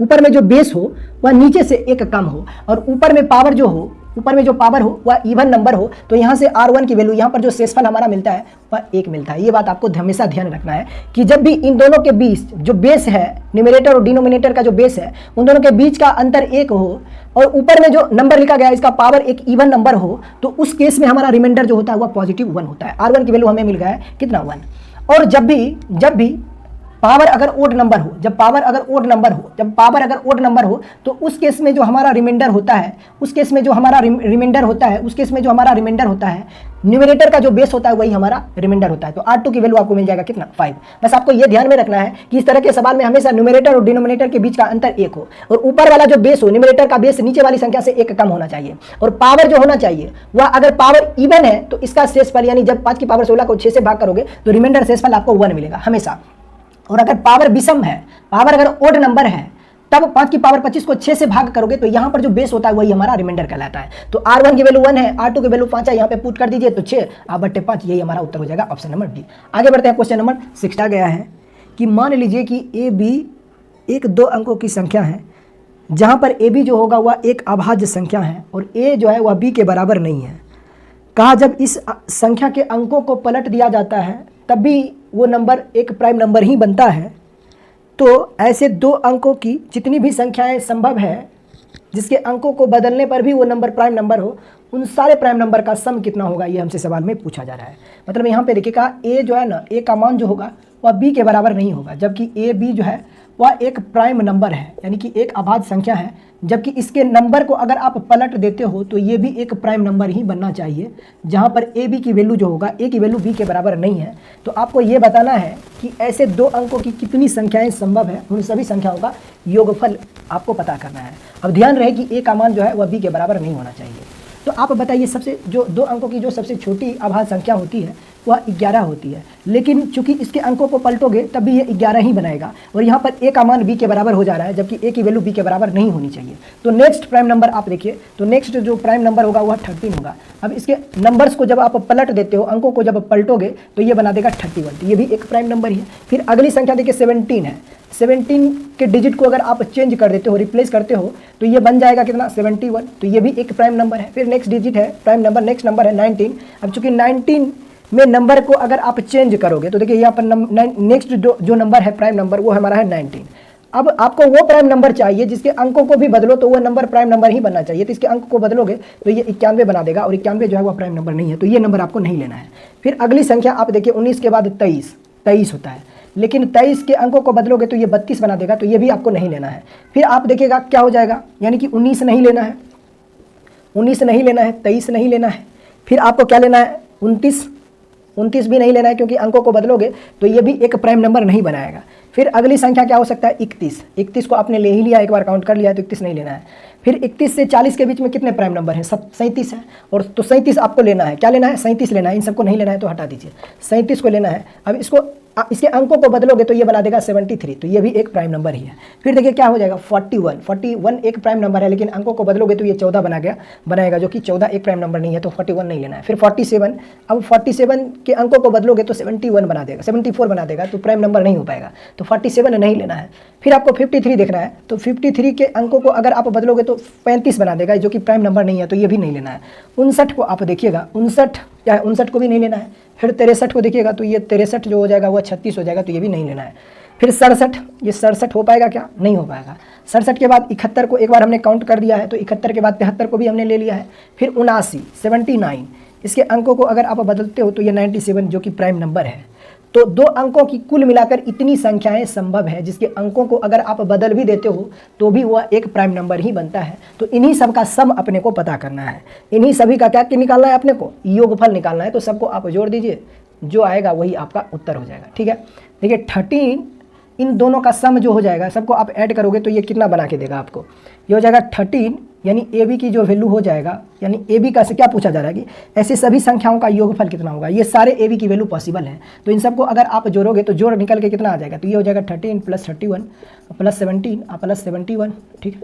ऊपर में जो बेस हो वह नीचे से 1 कम हो और ऊपर में जो पावर हो वह इवन नंबर हो, तो यहाँ से R1 की वैल्यू, यहाँ पर जो शेषफल हमारा मिलता है वह 1 मिलता है। ये बात आपको हमेशा ध्यान रखना है कि जब भी इन दोनों के बीच जो बेस है, न्यूमरेटर और डिनोमिनेटर का जो बेस है, उन दोनों के बीच का अंतर 1 हो और ऊपर में जो नंबर लिखा गया है इसका पावर एक इवन नंबर हो, तो उस केस में हमारा रिमाइंडर जो होता है वह पॉजिटिव 1 होता है। R1 की वैल्यू हमें मिल गया है कितना? 1। और जब भी पावर अगर ओड नंबर हो, जब पावर अगर ओड नंबर हो तो उस केस में जो हमारा रिमाइंडर होता है, उस केस में जो हमारा रिमाइंडर होता है न्यूमरेटर का जो बेस होता है वही हमारा रिमाइंडर होता है। तो R2 की वैल्यू आपको मिल जाएगा कितना? 5। बस आपको ये ध्यान में रखना है कि इस तरह के सवाल में हमेशा न्यूमरेटर और डिनोमिनेटर के बीच का अंतर 1 हो और ऊपर वाला जो बेस हो, न्यूमरेटर का बेस नीचे वाली संख्या से 1 कम होना चाहिए और पावर जो होना चाहिए वह अगर पावर इवन है तो इसका शेषफल, यानी जब 5 की पावर 16 को 6 से भाग करोगे तो रिमाइंडर शेषफल आपको 1 मिलेगा हमेशा। और अगर पावर विषम है, पावर अगर ओड नंबर है, तब 5 की पावर 25 को 6 से भाग करोगे तो यहाँ पर जो बेस होता है वही हमारा रिमाइंडर कहलाता है। तो R1 की वैल्यू 1 है, R2 की वैल्यू 5 है, यहाँ पे पुट कर दीजिए तो 6 बट्टे 5, यही हमारा उत्तर हो जाएगा ऑप्शन नंबर डी। आगे बढ़ते हैं क्वेश्चन नंबर 6। आ गया है कि मान लीजिए कि ए बी एक 2 अंकों की संख्या है, जहाँ पर ए बी जो होगा वह एक अभाज्य संख्या है और ए जो है वह बी के बराबर नहीं है। कहा जब इस संख्या के अंकों को पलट दिया जाता है तब भी वो नंबर एक प्राइम नंबर ही बनता है। तो ऐसे 2 अंकों की जितनी भी संख्याएं संभव है जिसके अंकों को बदलने पर भी वो नंबर प्राइम नंबर हो, उन सारे प्राइम नंबर का सम कितना होगा, ये हमसे सवाल में पूछा जा रहा है। मतलब यहाँ पे देखिएगा ए जो है ना, ए का मान जो होगा वह बी के बराबर नहीं होगा, जबकि ए बी जो है वह एक प्राइम नंबर है, यानी कि एक अभाज्य संख्या है। जबकि इसके नंबर को अगर आप पलट देते हो तो ये भी एक प्राइम नंबर ही बनना चाहिए, जहाँ पर ए बी की वैल्यू जो होगा, ए की वैल्यू बी के बराबर नहीं है। तो आपको ये बताना है कि ऐसे 2 अंकों की कितनी संख्याएं संभव है, उन सभी संख्याओं का योगफल आपको पता करना है। अब ध्यान रहे कि ए का मान जो है वह बी के बराबर नहीं होना चाहिए। तो आप बताइए सबसे जो 2 अंकों की जो सबसे छोटी अभाज्य संख्या होती है वह 11 होती है, लेकिन चूंकि इसके अंकों को पलटोगे तब भी ये 11 ही बनाएगा और यहाँ पर ए का मान बी के बराबर हो जा रहा है, जबकि ए की वैल्यू बी के बराबर नहीं होनी चाहिए। तो नेक्स्ट प्राइम नंबर आप देखिए, तो नेक्स्ट जो प्राइम नंबर होगा वह 13 होगा। अब इसके नंबर्स को जब आप पलट देते हो, अंकों को जब पलटोगे तो ये बना देगा 31, तो ये भी एक प्राइम नंबर ही है। फिर अगली संख्या देखिए 17 है, 17 के डिजिट को अगर आप चेंज कर देते हो, रिप्लेस करते हो, तो ये बन जाएगा कितना 71, तो ये भी एक प्राइम नंबर है। फिर नेक्स्ट डिजिट है प्राइम नंबर, नेक्स्ट नंबर है 19। अब चूंकि 19 में नंबर को अगर आप चेंज करोगे तो देखिए यहाँ पर नेक्स्ट जो नंबर है प्राइम नंबर वो हमारा है 19। अब आपको वो प्राइम नंबर चाहिए जिसके अंकों को भी बदलो तो वो नंबर प्राइम नंबर ही बनना चाहिए। तो इसके अंक को बदलोगे तो ये 91 बना देगा और 91 जो है वो प्राइम नंबर नहीं है, तो ये नंबर आपको नहीं लेना है। फिर अगली संख्या आप देखिए 19 के बाद 23 होता है, लेकिन 23 के अंकों को बदलोगे तो ये 32 बना देगा, तो ये भी आपको नहीं लेना है। फिर आप देखिएगा क्या हो जाएगा, यानी कि 19 नहीं लेना है, 19 नहीं लेना है, 23 नहीं लेना है। फिर आपको क्या लेना है 29 भी नहीं लेना है, क्योंकि अंकों को बदलोगे तो ये भी एक प्राइम नंबर नहीं बनाएगा। फिर अगली संख्या क्या हो सकता है 31 को आपने ले ही लिया, एक बार काउंट कर लिया, तो 31 नहीं लेना है। फिर 31 से 40 के बीच में कितने प्राइम नंबर हैं, सब 37 है, और तो 37 आपको लेना है। क्या लेना है 37 लेना है, इन सबको नहीं लेना है तो हटा दीजिए, 37 को लेना है। अब इसके अंकों को बदलोगे तो ये बना देगा 73, तो ये भी एक प्राइम नंबर ही है। फिर देखिए क्या हो जाएगा 41 एक प्राइम नंबर है, लेकिन अंकों को बदलोगे तो ये 14 बनाएगा, जो कि 14 एक प्राइम नंबर नहीं है, तो 41 नहीं लेना है। फिर 47, अब 47 के अंकों को बदलोगे तो 71 बना देगा, 74 बना देगा, तो प्राइम नंबर नहीं हो पाएगा, तो 47 नहीं लेना है। फिर आपको 53 देखना है, तो 53 के अंकों को अगर आप बदलोगे तो 35 बना देगा, जो कि प्राइम नंबर नहीं है, तो ये भी नहीं लेना है। 59 को आप देखिएगा, 59 को भी नहीं लेना है। फिर 63 को देखिएगा, तो ये 63 जो हो जाएगा वह 36 हो जाएगा, तो ये भी नहीं लेना है। फिर 67, ये 67 हो पाएगा क्या, नहीं हो पाएगा। 67 के बाद 71 को एक बार हमने काउंट कर दिया है, तो 71 के बाद 73 को भी हमने ले लिया है। फिर 79 इसके अंकों को अगर आप बदलते हो तो ये 97 जो कि प्राइम नंबर है। तो 2 अंकों की कुल मिलाकर इतनी संख्याएं संभव है जिसके अंकों को अगर आप बदल भी देते हो तो भी वह एक प्राइम नंबर ही बनता है। तो इन्हीं सब का सम अपने को पता करना है, इन्हीं सभी का क्या निकालना है, अपने को योगफल निकालना है। तो सबको आप जोड़ दीजिए, जो आएगा वही आपका उत्तर हो जाएगा। ठीक है, देखिए 13 इन दोनों का सम जो हो जाएगा, सबको आप ऐड करोगे तो ये कितना बना के देगा आपको, ये हो जाएगा 13, यानी ए बी की जो वैल्यू हो जाएगा, यानी ए बी का से क्या पूछा जा रहा है कि ऐसे सभी संख्याओं का योगफल कितना होगा। ये सारे ए बी की वैल्यू पॉसिबल है, तो इन सबको अगर आप जोड़ोगे तो जोड़ निकल के कितना आ जाएगा, तो ये हो जाएगा 13 + 31 + 17 + 71, ठीक है,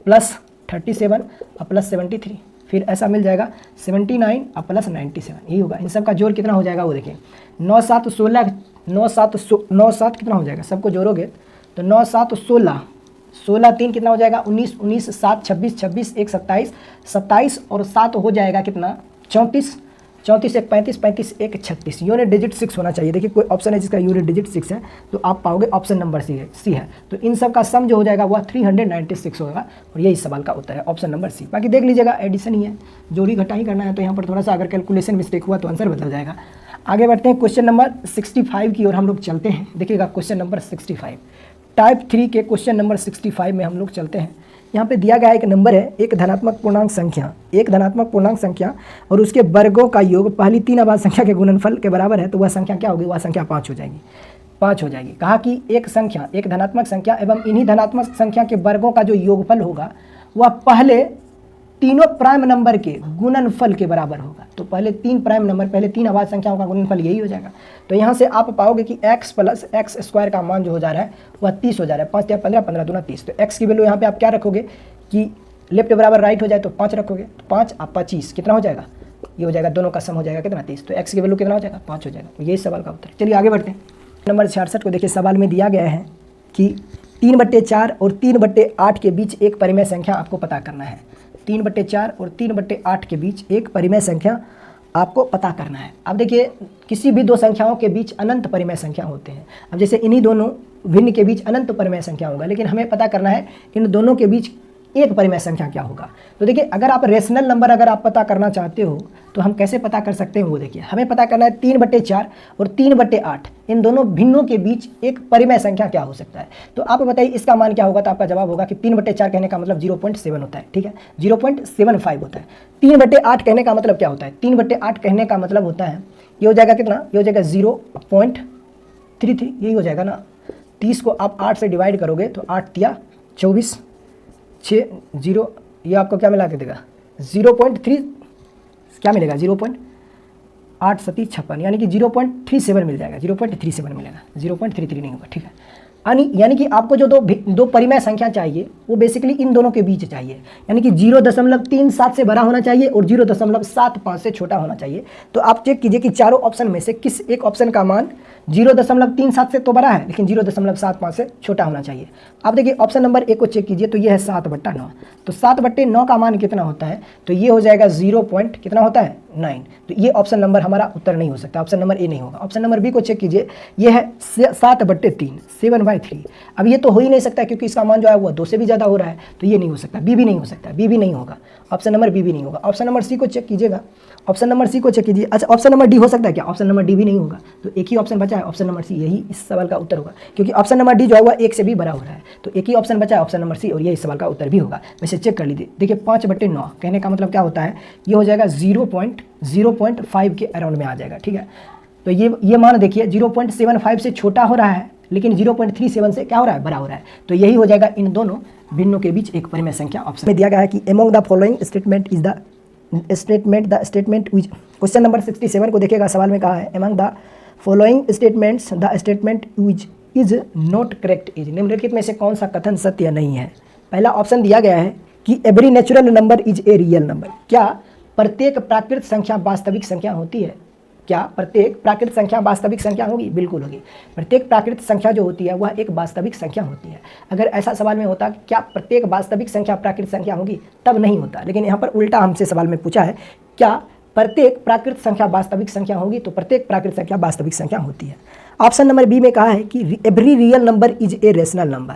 + 37 + 73, फिर ऐसा मिल जाएगा 79 + 97, यही होगा। इन सब का जोड़ कितना हो जाएगा वो देखिए, 9 7 16 9 7 कितना हो जाएगा, सबको जोड़ोगे तो 9 7 16 16 3 कितना हो जाएगा 19 19 7 26 26 1 27 27 और 7 हो जाएगा कितना 34 34 1 35 35 1 36, यूनिट डिजिट 6 होना चाहिए। देखिए कोई ऑप्शन है जिसका यूनिट डिजिट 6 है, तो आप पाओगे ऑप्शन नंबर सी है। तो इन सब का सम जो हो जाएगा वह 396 होगा, और यही सवाल का उत्तर है, ऑप्शन नंबर सी। बाकी देख लीजिएगा एडिशन ही है, जोड़ी घटाई करना है, तो यहाँ पर थोड़ा सा अगर कैलकुलेशन मिस्टेक हुआ तो आंसर बदल जाएगा। आगे बढ़ते हैं, क्वेश्चन नंबर 65 की ओर हम लोग चलते हैं। देखिएगा क्वेश्चन नंबर 65, टाइप 3 के क्वेश्चन नंबर 65 में हम लोग चलते हैं। यहाँ पे दिया गया एक नंबर है, एक धनात्मक पूर्णांक संख्या और उसके वर्गों का योग पहली 3 अभाज्य संख्या के गुणनफल के बराबर है, तो वह संख्या क्या होगी, वह संख्या 5 हो जाएगी। कहा कि एक धनात्मक संख्या एवं इन्हीं धनात्मक संख्या के वर्गों का जो योगफल होगा वह पहले तीनों प्राइम नंबर के गुणनफल के बराबर होगा। तो पहले 3 अभाज्य संख्याओं का गुणनफल यही हो जाएगा। तो यहाँ से आप पाओगे कि x + x² का मान जो हो जा रहा है वह 30 हो जा रहा है, 5 या 15 15 दूना 30। तो x की वैल्यू यहाँ पे आप क्या रखोगे कि लेफ्ट बराबर राइट हो जाए तो 5 रखोगे, तो 5 और 25 कितना हो जाएगा, ये हो जाएगा, दोनों का सम हो जाएगा कितना 30। तो x की वैल्यू कितना हो जाएगा 5 हो जाएगा। तो यही सवाल का उत्तर है। चलिए आगे बढ़ते हैं। नंबर 66 को देखिए, सवाल में दिया गया है कि 3/4 और 3/8 के बीच एक परिमेय संख्या आपको पता करना है। 3/4 और 3/8 के बीच एक परिमेय संख्या आपको पता करना है। अब देखिए, किसी भी दो संख्याओं के बीच अनंत परिमेय संख्या होते हैं। अब जैसे इन्हीं दोनों भिन्न के बीच अनंत परिमेय संख्या होगा, लेकिन हमें पता करना है इन दोनों के बीच एक परिमेय संख्या क्या होगा। तो देखिए, अगर आप रेशनल नंबर अगर आप पता करना चाहते हो तो हम कैसे पता कर सकते हैं, वो देखिए, हमें पता करना है 3/4 और 3/8 इन दोनों भिन्नों के बीच एक परिमेय संख्या क्या हो सकता है। तो आप बताइए इसका मान क्या होगा। तो आपका जवाब होगा कि 3/4 कहने का मतलब 0.7 होता है, ठीक है, 0.75 होता है। 3/8 कहने का मतलब क्या होता है, 3/8 कहने का मतलब होता है, ये हो जाएगा कितना, ये हो जाएगा 0.33, यही हो जाएगा ना। 30 को आप 8 से डिवाइड करोगे तो 8 तिया 24, 6 0, ये आपको क्या मिला के देगा 0.3, क्या मिलेगा 0.8 7 56, यानी कि 0.37 मिल जाएगा, 0.37 मिलेगा, 0.33 नहीं होगा, ठीक है। यानी कि आपको जो दो परिमेय संख्या चाहिए वो बेसिकली इन दोनों के बीच चाहिए, यानी कि 0.37 से बड़ा होना चाहिए और 0.75 से छोटा होना चाहिए। तो आप चेक कीजिए कि चारों ऑप्शन में से किस एक ऑप्शन का मान 0.37 से तो बड़ा है, लेकिन 0.75 से छोटा होना चाहिए। आप देखिए ऑप्शन नंबर 1 को चेक कीजिए, तो ये है 7/9। तो 7/9 का मान कितना होता है, तो ये हो जाएगा 0. कितना होता है 9। तो ये ऑप्शन नंबर हमारा उत्तर नहीं हो सकता, ऑप्शन नंबर ए नहीं होगा। ऑप्शन नंबर बी को चेक कीजिए, ये है 7/3, 7/3। अब ये तो हो ही नहीं सकता क्योंकि इसका मान जो है वो 2 से भी ज़्यादा हो रहा है, तो ये नहीं हो सकता। बी भी नहीं हो सकता, बी भी नहीं होगा, ऑप्शन नंबर बी भी नहीं होगा। ऑप्शन नंबर सी को चेक कीजिएगा, ऑप्शन नंबर सी को चेक कीजिए। अच्छा, ऑप्शन नंबर डी हो सकता है क्या, ऑप्शन नंबर डी भी नहीं होगा। तो एक ही ऑप्शन बचा है, ऑप्शन नंबर सी, यही इस सवाल का उत्तर होगा, क्योंकि ऑप्शन नंबर डी जो है वह 1 से भी बड़ा हो रहा है। तो एक ही ऑप्शन बचा है, ऑप्शन नंबर सी, और ये इस सवाल का उत्तर भी होगा। वैसे चेक कर लीजिए, देखिए 5/9 कहने का मतलब क्या होता है, ये हो जाएगा 0.05 के अराउंड में आ जाएगा, ठीक है। तो ये मान देखिए 0.75 से छोटा हो रहा है, लेकिन 0.37 से क्या हो रहा है, बड़ा हो रहा है। तो यही हो जाएगा इन दोनों भिन्नों के बीच एक परिमेय संख्या। ऑप्शन में दिया गया है कि among the following statement is the statement which, question number 67 को देखिएगा, सवाल में कहा है among the following statements the statement which is not correct is, निम्नलिखित में से कौन सा कथन सत्य नहीं है। पहला ऑप्शन दिया गया है कि every natural number is a real number. क्या प्रत्येक प्राकृत संख्या वास्तविक संख्या होती है, क्या प्रत्येक प्राकृत संख्या वास्तविक संख्या होगी, बिल्कुल होगी। प्रत्येक प्राकृत संख्या जो होती है वह एक वास्तविक संख्या होती है। अगर ऐसा सवाल में होता कि क्या प्रत्येक वास्तविक संख्या प्राकृत संख्या होगी, तब नहीं होता, लेकिन यहाँ पर उल्टा हमसे सवाल में पूछा है क्या प्रत्येक प्राकृत संख्या वास्तविक संख्या होगी, तो प्रत्येक प्राकृत संख्या वास्तविक संख्या होती है। ऑप्शन नंबर बी में कहा है कि every real number is a rational number.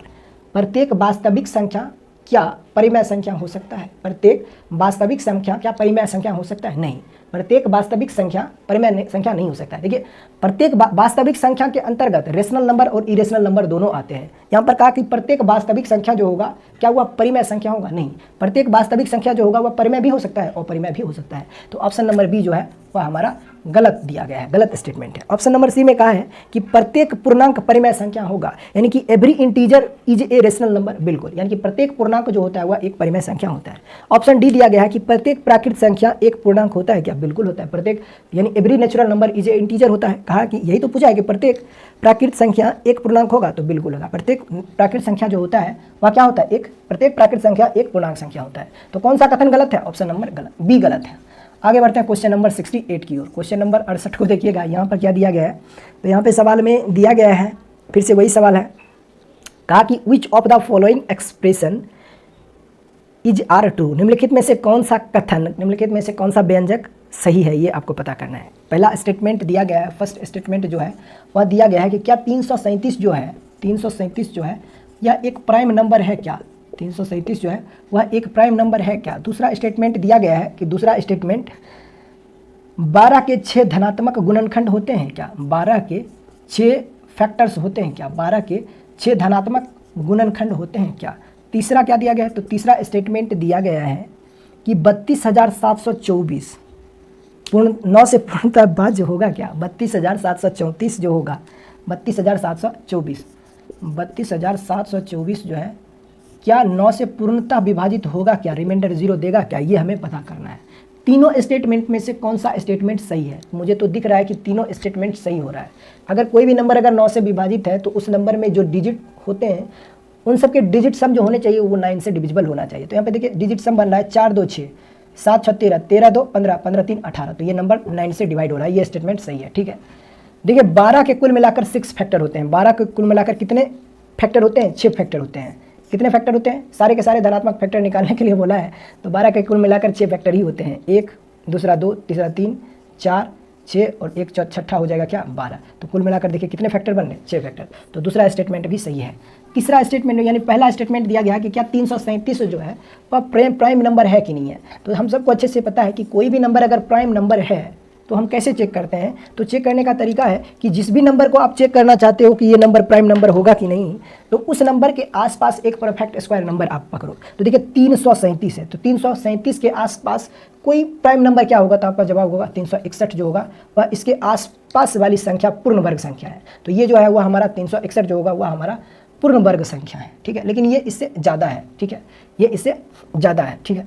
प्रत्येक वास्तविक संख्या क्या परिमेय संख्या हो सकता है, प्रत्येक वास्तविक संख्या क्या परिमेय संख्या हो सकता है, नहीं। प्रत्येक वास्तविक संख्या परिमेय संख्या नहीं हो सकता है। देखिए, प्रत्येक वास्तविक संख्या के अंतर्गत रेशनल नंबर और इरेशनल नंबर दोनों आते हैं। यहाँ पर कहा कि प्रत्येक वास्तविक संख्या जो होगा क्या वह परिमेय संख्या होगा, नहीं। प्रत्येक वास्तविक संख्या जो होगा वह परिमेय भी हो सकता है और परिमेय भी हो सकता है। तो ऑप्शन नंबर बी जो है वह हमारा गलत दिया गया है, गलत स्टेटमेंट है। ऑप्शन नंबर सी में कहा है कि प्रत्येक पूर्णांक परिमेय संख्या होगा, यानी कि every integer is a rational number, बिल्कुल, यानी कि प्रत्येक पूर्णांक जो होता है वह एक परिमेय संख्या होता है। ऑप्शन डी दिया गया है कि प्रत्येक प्राकृत संख्या एक पूर्णांक होता है क्या, बिल्कुल होता है। प्रत्येक यानी every natural number is a integer होता है, कहा कि यही तो पूछा है कि प्रत्येक प्राकृत संख्या एक पूर्णांक होगा, तो बिल्कुल होगा। प्रत्येक प्राकृत संख्या जो होता है वह क्या होता है, एक प्रत्येक प्राकृत संख्या एक पूर्णांक संख्या होता है। तो कौन सा कथन गलत है, ऑप्शन नंबर गलत, बी गलत है। आगे बढ़ते हैं क्वेश्चन नंबर 68 की ओर। क्वेश्चन नंबर 68 को देखिएगा, यहाँ पर क्या दिया गया है, तो यहाँ पे सवाल में दिया गया है, फिर से वही सवाल है, कहा कि which of the following expression is are true, निम्नलिखित में से कौन सा कथन, निम्नलिखित में से कौन सा व्यंजक सही है, ये आपको पता करना है। पहला स्टेटमेंट दिया गया है, फर्स्ट स्टेटमेंट जो है वह दिया गया है कि क्या 337 जो है, 337 जो है यह एक प्राइम नंबर है क्या, 337 जो है वह एक प्राइम नंबर है क्या। दूसरा स्टेटमेंट दिया गया है कि दूसरा स्टेटमेंट 12 के 6 धनात्मक गुणनखंड होते हैं क्या, 12 के 6 फैक्टर्स होते हैं क्या, 12 के 6 धनात्मक गुणनखंड होते हैं क्या। तीसरा क्या दिया गया है, तो तीसरा स्टेटमेंट दिया गया है कि 32,724 पूर्ण 9 से पूर्णतः भाज्य होगा क्या, 32,734 जो होगा, 32,724 जो है क्या 9 से पूर्णतः विभाजित होगा क्या, रिमाइंडर 0 देगा क्या, ये हमें पता करना है। तीनों स्टेटमेंट में से कौन सा स्टेटमेंट सही है, मुझे तो दिख रहा है कि तीनों स्टेटमेंट सही हो रहा है। अगर कोई भी नंबर अगर 9 से विभाजित है तो उस नंबर में जो डिजिट होते हैं उन सबके डिजिट सम जो होने चाहिए वो 9 से डिविजिबल होना चाहिए। तो यहाँ पे देखिए डिजिट सम बन रहा है 4 2 6 7 6 13 13 2 15 15 3 18, तो ये नंबर 9 से डिवाइड हो रहा है, ये स्टेटमेंट सही है, ठीक है। देखिए 12 के कुल मिलाकर 6 फैक्टर होते हैं। 12 के कुल मिलाकर कितने फैक्टर होते हैं? 6 फैक्टर होते हैं। कितने फैक्टर होते हैं? सारे के सारे धनात्मक फैक्टर निकालने के लिए बोला है, तो 12 के कुल मिलाकर 6 फैक्टर ही होते हैं। 1, दूसरा 2, तीसरा 3, 4, 6 और एक छठा हो जाएगा क्या? 12। तो कुल मिलाकर देखिए कितने फैक्टर बन रहे? 6 फैक्टर। तो दूसरा स्टेटमेंट भी सही है। तीसरा स्टेटमेंट यानी पहला स्टेटमेंट दिया गया कि क्या 337 जो है वह प्राइम नंबर है कि नहीं है। तो हम सबको अच्छे से पता है कि कोई भी नंबर अगर प्राइम नंबर है तो हम कैसे चेक करते हैं? तो चेक करने का तरीका है कि जिस भी नंबर को आप चेक करना चाहते हो कि ये नंबर प्राइम नंबर होगा कि नहीं, तो उस नंबर के आसपास एक परफेक्ट स्क्वायर नंबर आप पकड़ो। तो देखिए 337 है, तो 337 के आसपास कोई प्राइम नंबर क्या होगा? तो आपका जवाब होगा 361 जो होगा वह इसके आसपास वाली संख्या पूर्ण वर्ग संख्या है। तो ये जो है वह हमारा 361 जो होगा वह हमारा पूर्ण वर्ग संख्या है, ठीक है। लेकिन ये इससे ज़्यादा है, ठीक है, ये इससे ज़्यादा है, ठीक है।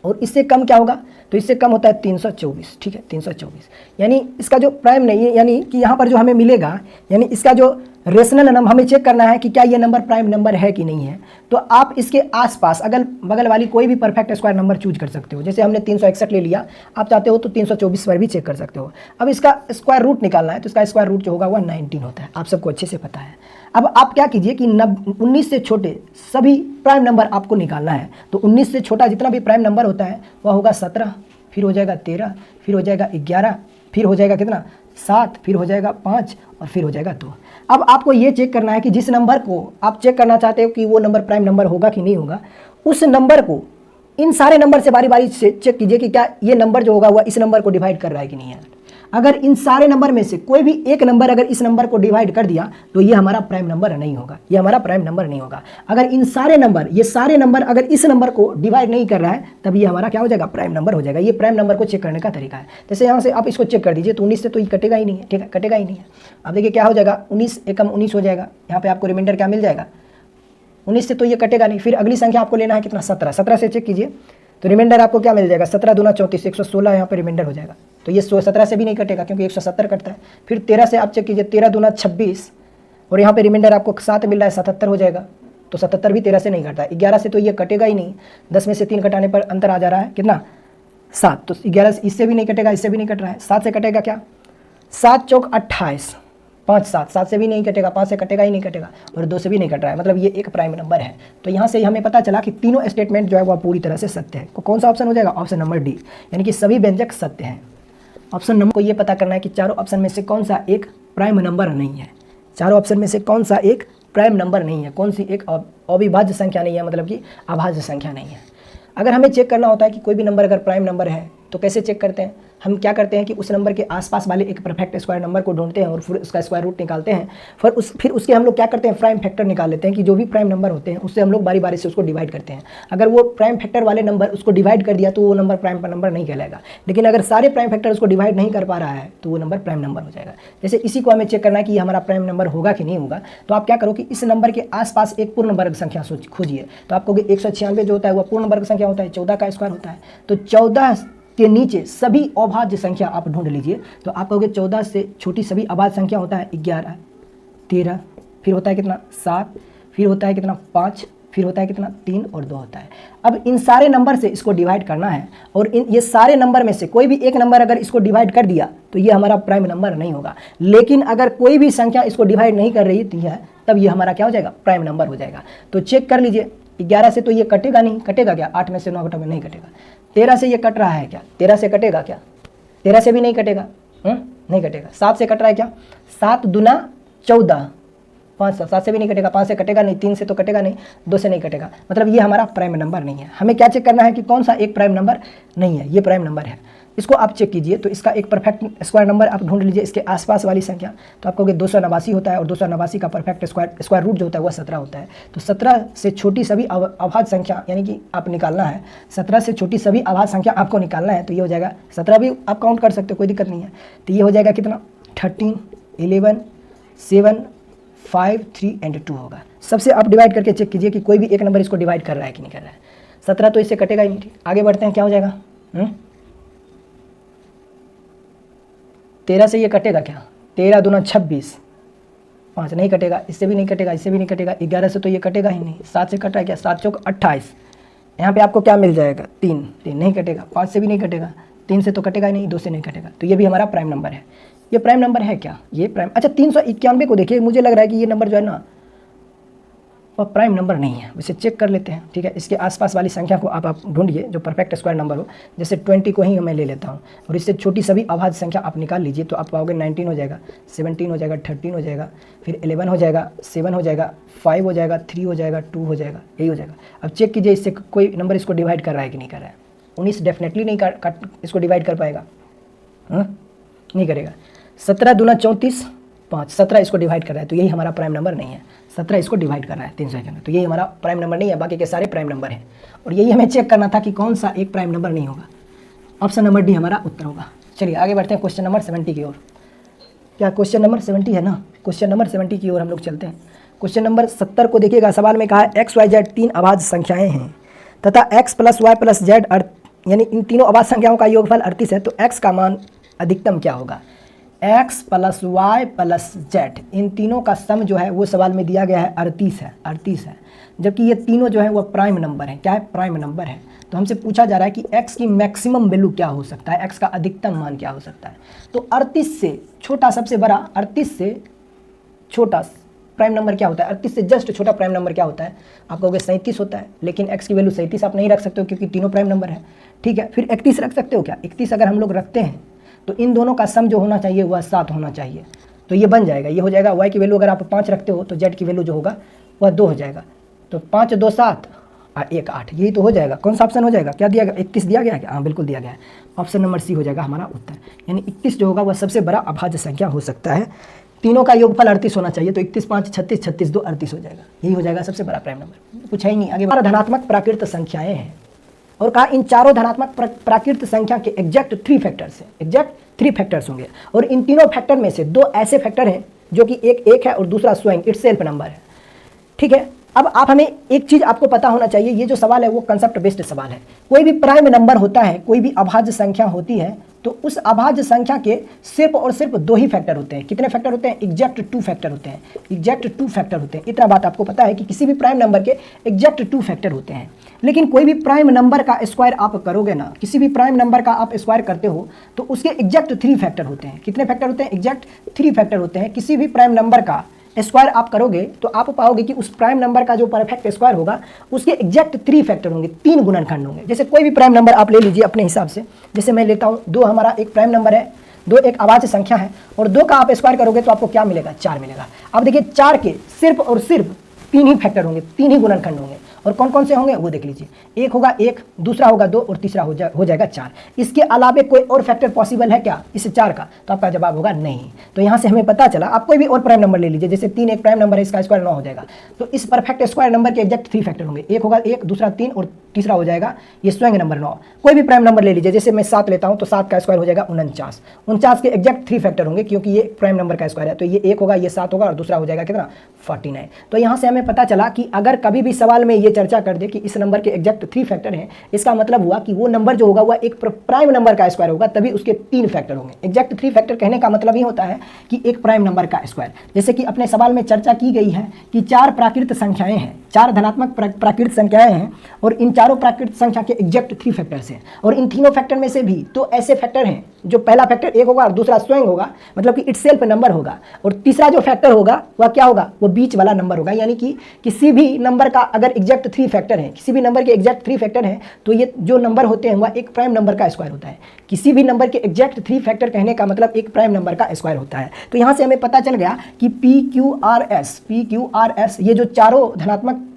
और इससे कम क्या होगा? तो इससे कम होता है 324, ठीक है, 324। यानी इसका जो प्राइम नहीं है, यानी कि यहाँ पर जो हमें मिलेगा, यानी इसका जो रेशनल नंबर हमें चेक करना है कि क्या ये नंबर प्राइम नंबर है कि नहीं है। तो आप इसके आसपास अगल बगल वाली कोई भी परफेक्ट स्क्वायर नंबर चूज कर सकते हो। जैसे हमने 361 ले लिया, आप चाहते हो तो 324 पर भी चेक कर सकते हो। अब इसका स्क्वायर रूट निकालना है, तो इसका स्क्वायर रूट जो होगा वह 19 होता है, आप सबको अच्छे से पता है। अब आप क्या कीजिए कि 19 से छोटे सभी प्राइम नंबर आपको निकालना है। तो 19 से छोटा जितना भी प्राइम नंबर होता है वह होगा 17, फिर हो जाएगा 13, फिर हो जाएगा 11, फिर हो जाएगा कितना? 7, फिर हो जाएगा 5 और फिर हो जाएगा 2। अब आपको ये चेक करना है कि जिस नंबर को आप चेक करना चाहते हो कि वो नंबर प्राइम नंबर होगा कि नहीं होगा, उस नंबर को इन सारे नंबर से बारी बारी से चेक कीजिए कि क्या ये नंबर जो होगा वह इस नंबर को डिवाइड कर रहा है कि नहीं है। अगर इन सारे नंबर में से कोई भी एक नंबर अगर इस नंबर को डिवाइड कर दिया तो ये हमारा प्राइम नंबर नहीं होगा, ये हमारा प्राइम नंबर नहीं होगा। अगर इन सारे नंबर, ये सारे नंबर अगर इस नंबर को डिवाइड नहीं कर रहा है तब ये हमारा क्या हो जाएगा? प्राइम नंबर हो जाएगा। ये प्राइम नंबर को चेक करने का तरीका है। जैसे यहाँ से आप इसको चेक कर दीजिए, तो 19 से तो ये कटेगा ही नहीं है, ठीक है, कटेगा ही नहीं है। अब देखिए क्या हो जाएगा? 19 एकम 19 हो जाएगा। यहाँ पे आपको रिमाइंडर क्या मिल जाएगा? 19 से तो ये कटेगा नहीं। फिर अगली संख्या आपको लेना है कितना? 17। 17 से चेक कीजिए तो रिमाइंडर आपको क्या मिल जाएगा? 17 दूना 34, 116 यहाँ पे रिमाइंडर हो जाएगा। तो ये 17 से भी नहीं कटेगा क्योंकि 170 कटता है। फिर 13 से आप चेक कीजिए, 13 दूना 26 और यहाँ पे रिमाइंडर आपको 7 मिल रहा है, 77 हो जाएगा। तो 77 भी 13 से नहीं कटता है। 11 से तो ये कटेगा ही नहीं। 10 में से 3 कटाने पर अंतर आ जा रहा है कितना? 7। तो 11 इससे भी नहीं कटेगा, इससे भी नहीं कट रहा है। 7 से कटेगा क्या? 7 चौक 28, 5 7, 7 से भी नहीं कटेगा, 5 से कटेगा ही नहीं कटेगा और 2 से भी नहीं कट रहा है। मतलब ये एक प्राइम नंबर है। तो यहाँ से हमें पता चला कि तीनों स्टेटमेंट जो है वह पूरी तरह से सत्य है। कौन सा ऑप्शन हो जाएगा? ऑप्शन नंबर डी, यानी कि सभी व्यंजक सत्य हैं। ऑप्शन नंबर को ये पता करना है कि चारों ऑप्शन में से कौन सा एक प्राइम नंबर नहीं है। चारों ऑप्शन में से कौन सा एक प्राइम नंबर नहीं है, कौन सी एक अविभाज्य संख्या नहीं है, मतलब कि अभाज्य संख्या नहीं है। अगर हमें चेक करना होता है कि कोई भी नंबर अगर प्राइम नंबर है तो कैसे चेक करते हैं? हम क्या करते हैं कि उस नंबर के आसपास वाले एक परफेक्ट स्क्वायर नंबर को ढूंढते हैं और फिर उसका स्क्वायर रूट निकालते हैं। फिर उसके हम लोग क्या करते हैं? प्राइम फैक्टर निकाल लेते हैं कि जो भी प्राइम नंबर होते हैं उससे हम लोग बारी बारी से उसको डिवाइड करते हैं। अगर वो प्राइम फैक्टर वाले नंबर उसको डिवाइड कर दिया तो वो नंबर प्राइम नंबर नहीं कहलाएगा। लेकिन अगर सारे प्राइम फैक्टर उसको डिवाइड नहीं कर पा रहा है तो वो नंबर प्राइम नंबर हो जाएगा। जैसे इसी को हमें चेक करना है कि हमारा प्राइम नंबर होगा कि नहीं होगा, तो आप क्या करो कि इस नंबर के आसपास एक पूर्ण वर्ग संख्या खोजिए। तो आपको 196 जो होता है वह पूर्ण वर्ग संख्या होता है, 14 का स्क्वायर होता है। तो 14 के नीचे सभी अभाज्य संख्या आप ढूंढ लीजिए। तो आप कहोगे 14 से छोटी सभी अभाज्य संख्या होता है 11, 13, फिर होता है कितना? 7, फिर होता है कितना? 5, फिर होता है कितना? 3 और 2 होता है। अब इन सारे नंबर से इसको डिवाइड करना है और ये सारे नंबर में से कोई भी एक नंबर अगर इसको डिवाइड कर दिया तो ये हमारा प्राइम नंबर नहीं होगा। लेकिन अगर कोई भी संख्या इसको डिवाइड नहीं कर रही है तब ये हमारा क्या हो जाएगा? प्राइम नंबर हो जाएगा। तो चेक कर लीजिए, 11 से तो ये कटेगा नहीं, कटेगा क्या? 8 में से 9 घटाओगे नहीं कटेगा। 13 से ये कट रहा है क्या? 13 से कटेगा क्या? 13 से भी नहीं कटेगा, नहीं कटेगा। 7 से कट रहा है क्या? 7 दूना 14, 5 7 से भी नहीं कटेगा, 5 से कटेगा नहीं, 3 से तो कटेगा नहीं, 2 से नहीं कटेगा। मतलब ये हमारा प्राइम नंबर नहीं है। हमें क्या चेक करना है कि कौन सा एक प्राइम नंबर नहीं है, ये प्राइम नंबर है। इसको आप चेक कीजिए तो इसका एक परफेक्ट स्क्वायर नंबर आप ढूंढ लीजिए इसके आसपास वाली संख्या। तो आपको 289 होता है और 289 का परफेक्ट स्क्वायर रूट जो होता है वह 17 होता है। तो 17 से छोटी सभी अभाज्य संख्या यानी कि आप निकालना है, 17 से छोटी सभी अभाज्य संख्या आपको निकालना है। तो ये हो जाएगा 17 भी आप काउंट कर सकते हो, कोई दिक्कत नहीं है। तो ये हो जाएगा कितना? 13, 11, 7, 5, 3 और 2 होगा। सबसे आप डिवाइड करके चेक कीजिए कि कोई भी एक नंबर इसको डिवाइड कर रहा है कि नहीं कर रहा है। 17 तो इससे कटेगा ही नहीं। ठीक, आगे बढ़ते हैं, क्या हो जाएगा? 13 से ये कटेगा क्या? 13 दूना 26, 5 नहीं कटेगा, इससे भी नहीं कटेगा, इससे भी नहीं कटेगा। 11 से तो ये कटेगा ही नहीं। 7 से कट रहा है क्या? 7 चौक 28, यहाँ पे आपको क्या मिल जाएगा? 3 नहीं कटेगा। 5 से भी नहीं कटेगा, 3 से तो कटेगा ही नहीं, 2 से नहीं कटेगा। तो ये भी हमारा प्राइम नंबर है। ये प्राइम नंबर है क्या? ये प्राइम, अच्छा 391 को देखिए, मुझे लग रहा है कि ये नंबर जो है ना वह प्राइम नंबर नहीं है, इसे चेक कर लेते हैं। ठीक है, इसके आसपास वाली संख्या को आप ढूंढिए जो परफेक्ट स्क्वायर नंबर हो। जैसे 20 को ही मैं ले लेता हूँ और इससे छोटी सभी अभाज्य संख्या आप निकाल लीजिए, तो आप पाओगे 19 हो जाएगा, 17 हो जाएगा, 13 हो जाएगा, फिर 11 हो जाएगा, 7 हो जाएगा, 5 हो जाएगा, 3 हो जाएगा, 2 हो जाएगा, यही हो जाएगा। अब चेक कीजिए इससे कोई नंबर इसको डिवाइड कर रहा है कि नहीं कर रहा है। 19 डेफिनेटली नहीं इसको डिवाइड कर पाएगा, नहीं करेगा। 17 दूना 34, 5, 17 इसको डिवाइड कर रहा है, तो यही हमारा प्राइम नंबर नहीं है। 17 इसको डिवाइड कर रहा है 351, तो यही हमारा प्राइम नंबर नहीं है, बाकी के सारे प्राइम नंबर हैं। और यही हमें चेक करना था कि कौन सा एक प्राइम नंबर नहीं होगा। ऑप्शन नंबर डी हमारा उत्तर होगा। चलिए आगे बढ़ते हैं क्वेश्चन नंबर 70 की ओर। क्या क्वेश्चन नंबर 70 है ना? क्वेश्चन नंबर 70 की ओर हम लोग चलते हैं। क्वेश्चन नंबर 70 को देखिएगा, सवाल में कहा है एक्स वाई जेड 3 अभाज्य संख्याएं हैं तथा x plus y plus z यानी इन तीनों अभाज्य संख्याओं का योगफल 38 है, तो एक्स का मान अधिकतम क्या होगा? x plus y plus z, इन तीनों का सम जो है वो सवाल में दिया गया है 38 है, जबकि ये तीनों जो है वो प्राइम नंबर है। क्या है? प्राइम नंबर है। तो हमसे पूछा जा रहा है कि x की मैक्सिमम वैल्यू क्या हो सकता है, x का अधिकतम मान क्या हो सकता है। तो 38 से छोटा सबसे बड़ा, 38 से छोटा प्राइम नंबर क्या होता है? 38 से जस्ट छोटा प्राइम नंबर क्या होता है? आप कहोगे 37 होता है, लेकिन x की वैल्यू 37 आप नहीं रख सकते हो क्योंकि तीनों प्राइम नंबर है। ठीक है, फिर 31 रख सकते हो क्या? 31 अगर हम लोग रखते हैं तो इन दोनों का सम जो होना चाहिए वह 7 होना चाहिए, तो ये बन जाएगा। ये हो जाएगा y की वैल्यू अगर आप 5 रखते हो तो z की वैल्यू जो होगा वह 2 हो जाएगा। तो 5 2 7 और 1 8, यही तो हो जाएगा। कौन सा ऑप्शन हो जाएगा? क्या दिया गया? 31 दिया गया है क्या? हाँ बिल्कुल दिया गया है। ऑप्शन नंबर सी हो जाएगा हमारा उत्तर, यानी 31 जो होगा वह सबसे बड़ा अभाज्य संख्या हो सकता है। तीनों का योगफल 38 होना चाहिए, तो 31 5 36, 36 2 38 हो जाएगा, यही हो जाएगा सबसे बड़ा प्राइम नंबर। कुछ है ही नहीं। आगे धनात्मक प्राकृत संख्याएं हैं और कहा इन चारों धनात्मक प्राकृत संख्या के एग्जैक्ट 3 फैक्टर्स हैं, एग्जैक्ट 3 फैक्टर्स होंगे और इन तीनों फैक्टर में से 2 ऐसे फैक्टर हैं जो कि एक है और दूसरा स्वयं इटसेल्फ नंबर है। ठीक है, अब आप हमें एक चीज आपको पता होना चाहिए, ये जो सवाल है वो कंसेप्ट बेस्ड सवाल है। कोई भी प्राइम नंबर होता है, कोई भी अभाज्य संख्या होती है, तो उस अभाज्य संख्या के सिर्फ और सिर्फ 2 ही फैक्टर होते हैं। कितने फैक्टर होते हैं? एग्जैक्ट 2 फैक्टर होते हैं, एग्जैक्ट 2 फैक्टर होते हैं। इतना बात आपको पता है कि किसी भी प्राइम नंबर के एग्जैक्ट 2 फैक्टर होते हैं। लेकिन कोई भी प्राइम नंबर का स्क्वायर आप करोगे ना, किसी भी प्राइम नंबर का आप स्क्वायर करते हो तो उसके एग्जैक्ट 3 फैक्टर होते हैं। कितने फैक्टर होते हैं? एग्जैक्ट 3 फैक्टर होते हैं। किसी भी प्राइम नंबर का स्क्वायर आप करोगे तो आप पाओगे कि उस प्राइम नंबर का जो परफेक्ट स्क्वायर होगा उसके एग्जैक्ट 3 फैक्टर होंगे, 3 गुणनखंड होंगे। जैसे कोई भी प्राइम नंबर आप ले लीजिए अपने हिसाब से, जैसे मैं लेता हूँ 2 हमारा एक प्राइम नंबर है, 2 एक अभाज्य संख्या है और 2 का आप स्क्वायर करोगे तो आपको क्या मिलेगा? 4 मिलेगा। अब देखिए 4 के सिर्फ और सिर्फ 3 ही फैक्टर होंगे, 3 ही गुणनखंड होंगे। और कौन कौन से होंगे वो देख लीजिए, एक होगा 1, दूसरा होगा 2 और तीसरा हो जाएगा 4। इसके अलावे कोई और फैक्टर पॉसिबल है क्या इस 4 का? तो आपका जवाब होगा नहीं। तो यहाँ से हमें पता चला, आप कोई भी और प्राइम नंबर ले लीजिए, जैसे 3 एक प्राइम नंबर है, इसका स्क्वायर 9 हो जाएगा। तो इस परफेक्ट स्क्वायर नंबर के एग्जैक्ट 3 फैक्टर होंगे, एक होगा 1, दूसरा 3 और तीसरा हो जाएगा ये स्वयं नंबर 9। कोई भी प्राइम नंबर ले लीजिए, जैसे मैं 7 लेता हूँ तो 7 का स्क्वायर हो जाएगा 49। 49 के एग्जैक्ट 3 फैक्टर होंगे क्योंकि ये प्राइम नंबर का स्क्वायर है, तो ये 1 होगा, ये 7 होगा और दूसरा हो जाएगा कितना? 49। तो यहाँ से हमें पता चला कि अगर कभी भी सवाल में ये चर्चा कर दे कि इस नंबर के एग्जैक्ट 3 फैक्टर हैं, इसका मतलब हुआ कि वो नंबर जो होगा वह एक प्राइम नंबर का स्क्वायर होगा, तभी उसके 3 फैक्टर होंगे। एग्जैक्ट 3 फैक्टर कहने का मतलब ये होता है कि एक प्राइम नंबर का स्क्वायर। जैसे कि अपने सवाल में चर्चा की गई है कि 4 प्राकृत संख्याएं हैं, 4 धनात्मक प्राकृत संख्याएं हैं और इन चारों प्राकृत संख्या के एग्जैक्ट 3 फैक्टर्स हैं और इन तीनों फैक्टर में से भी 2 ऐसे फैक्टर हैं जो पहला फैक्टर 1 होगा और दूसरा स्वयं होगा, मतलब कि इटसेल्फ नंबर होगा, और तीसरा जो फैक्टर होगा वह क्या होगा? वो बीच वाला नंबर होगा। यानी कि किसी भी नंबर का अगर एग्जैक्ट 3 फैक्टर है, किसी भी नंबर के एग्जैक्ट 3 फैक्टर हैं, तो ये जो नंबर होते हैं वह एक प्राइम नंबर का स्क्वायर होता है। किसी भी नंबर के एग्जैक्ट 3 फैक्टर कहने का मतलब एक प्राइम नंबर का स्क्वायर होता है। तो यहाँ से हमें पता चल गया कि PQRS ये जो चारों धनात्मक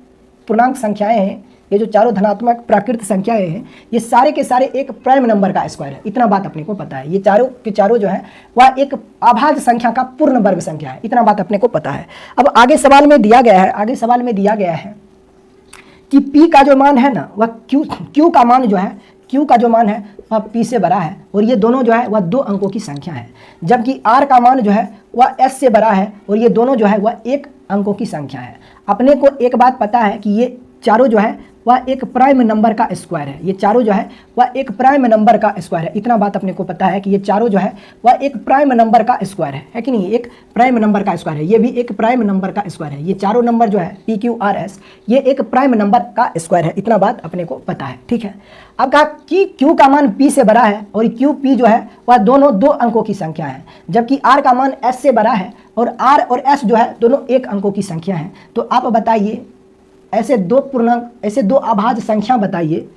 पूर्णांक संख्याएं हैं, ये जो चारों धनात्मक प्राकृत संख्याएं हैं, ये सारे के सारे एक प्राइम नंबर का स्क्वायर है। इतना बात अपने को पता है। ये चारों के चारों जो है वह एक अभाज्य संख्या का पूर्ण वर्ग संख्या है। इतना बात अपने को पता है। अब आगे सवाल में दिया गया है, आगे सवाल में दिया गया है कि P का जो मान है ना वह Q का मान जो है, Q का जो मान है वह P से बड़ा है और ये दोनों जो है वह 2 अंकों की संख्या है, जबकि R का मान जो है वह S से बड़ा है और ये दोनों जो है वह 1 अंकों की संख्या है। अपने को एक बात पता है कि ये चारों जो है वह एक प्राइम नंबर का स्क्वायर है। ये चारों जो है वह एक प्राइम नंबर का स्क्वायर है। इतना बात अपने को पता है कि ये चारों जो है वह एक प्राइम नंबर का स्क्वायर है कि नहीं? एक प्राइम नंबर का स्क्वायर है। ये भी एक प्राइम नंबर का स्क्वायर है। ये चारों नंबर जो है PQRS ये एक प्राइम नंबर का स्क्वायर है। इतना बात अपने को पता है, ठीक है। अब कहा कि Q का मान P से बड़ा है और QP जो है वह दोनों 2 अंकों की संख्या है, जबकि R का मान S से बड़ा है और R और S जो है दोनों 1 अंकों की संख्या है। तो आप बताइए ऐसे दो अभाज्य संख्या बताइए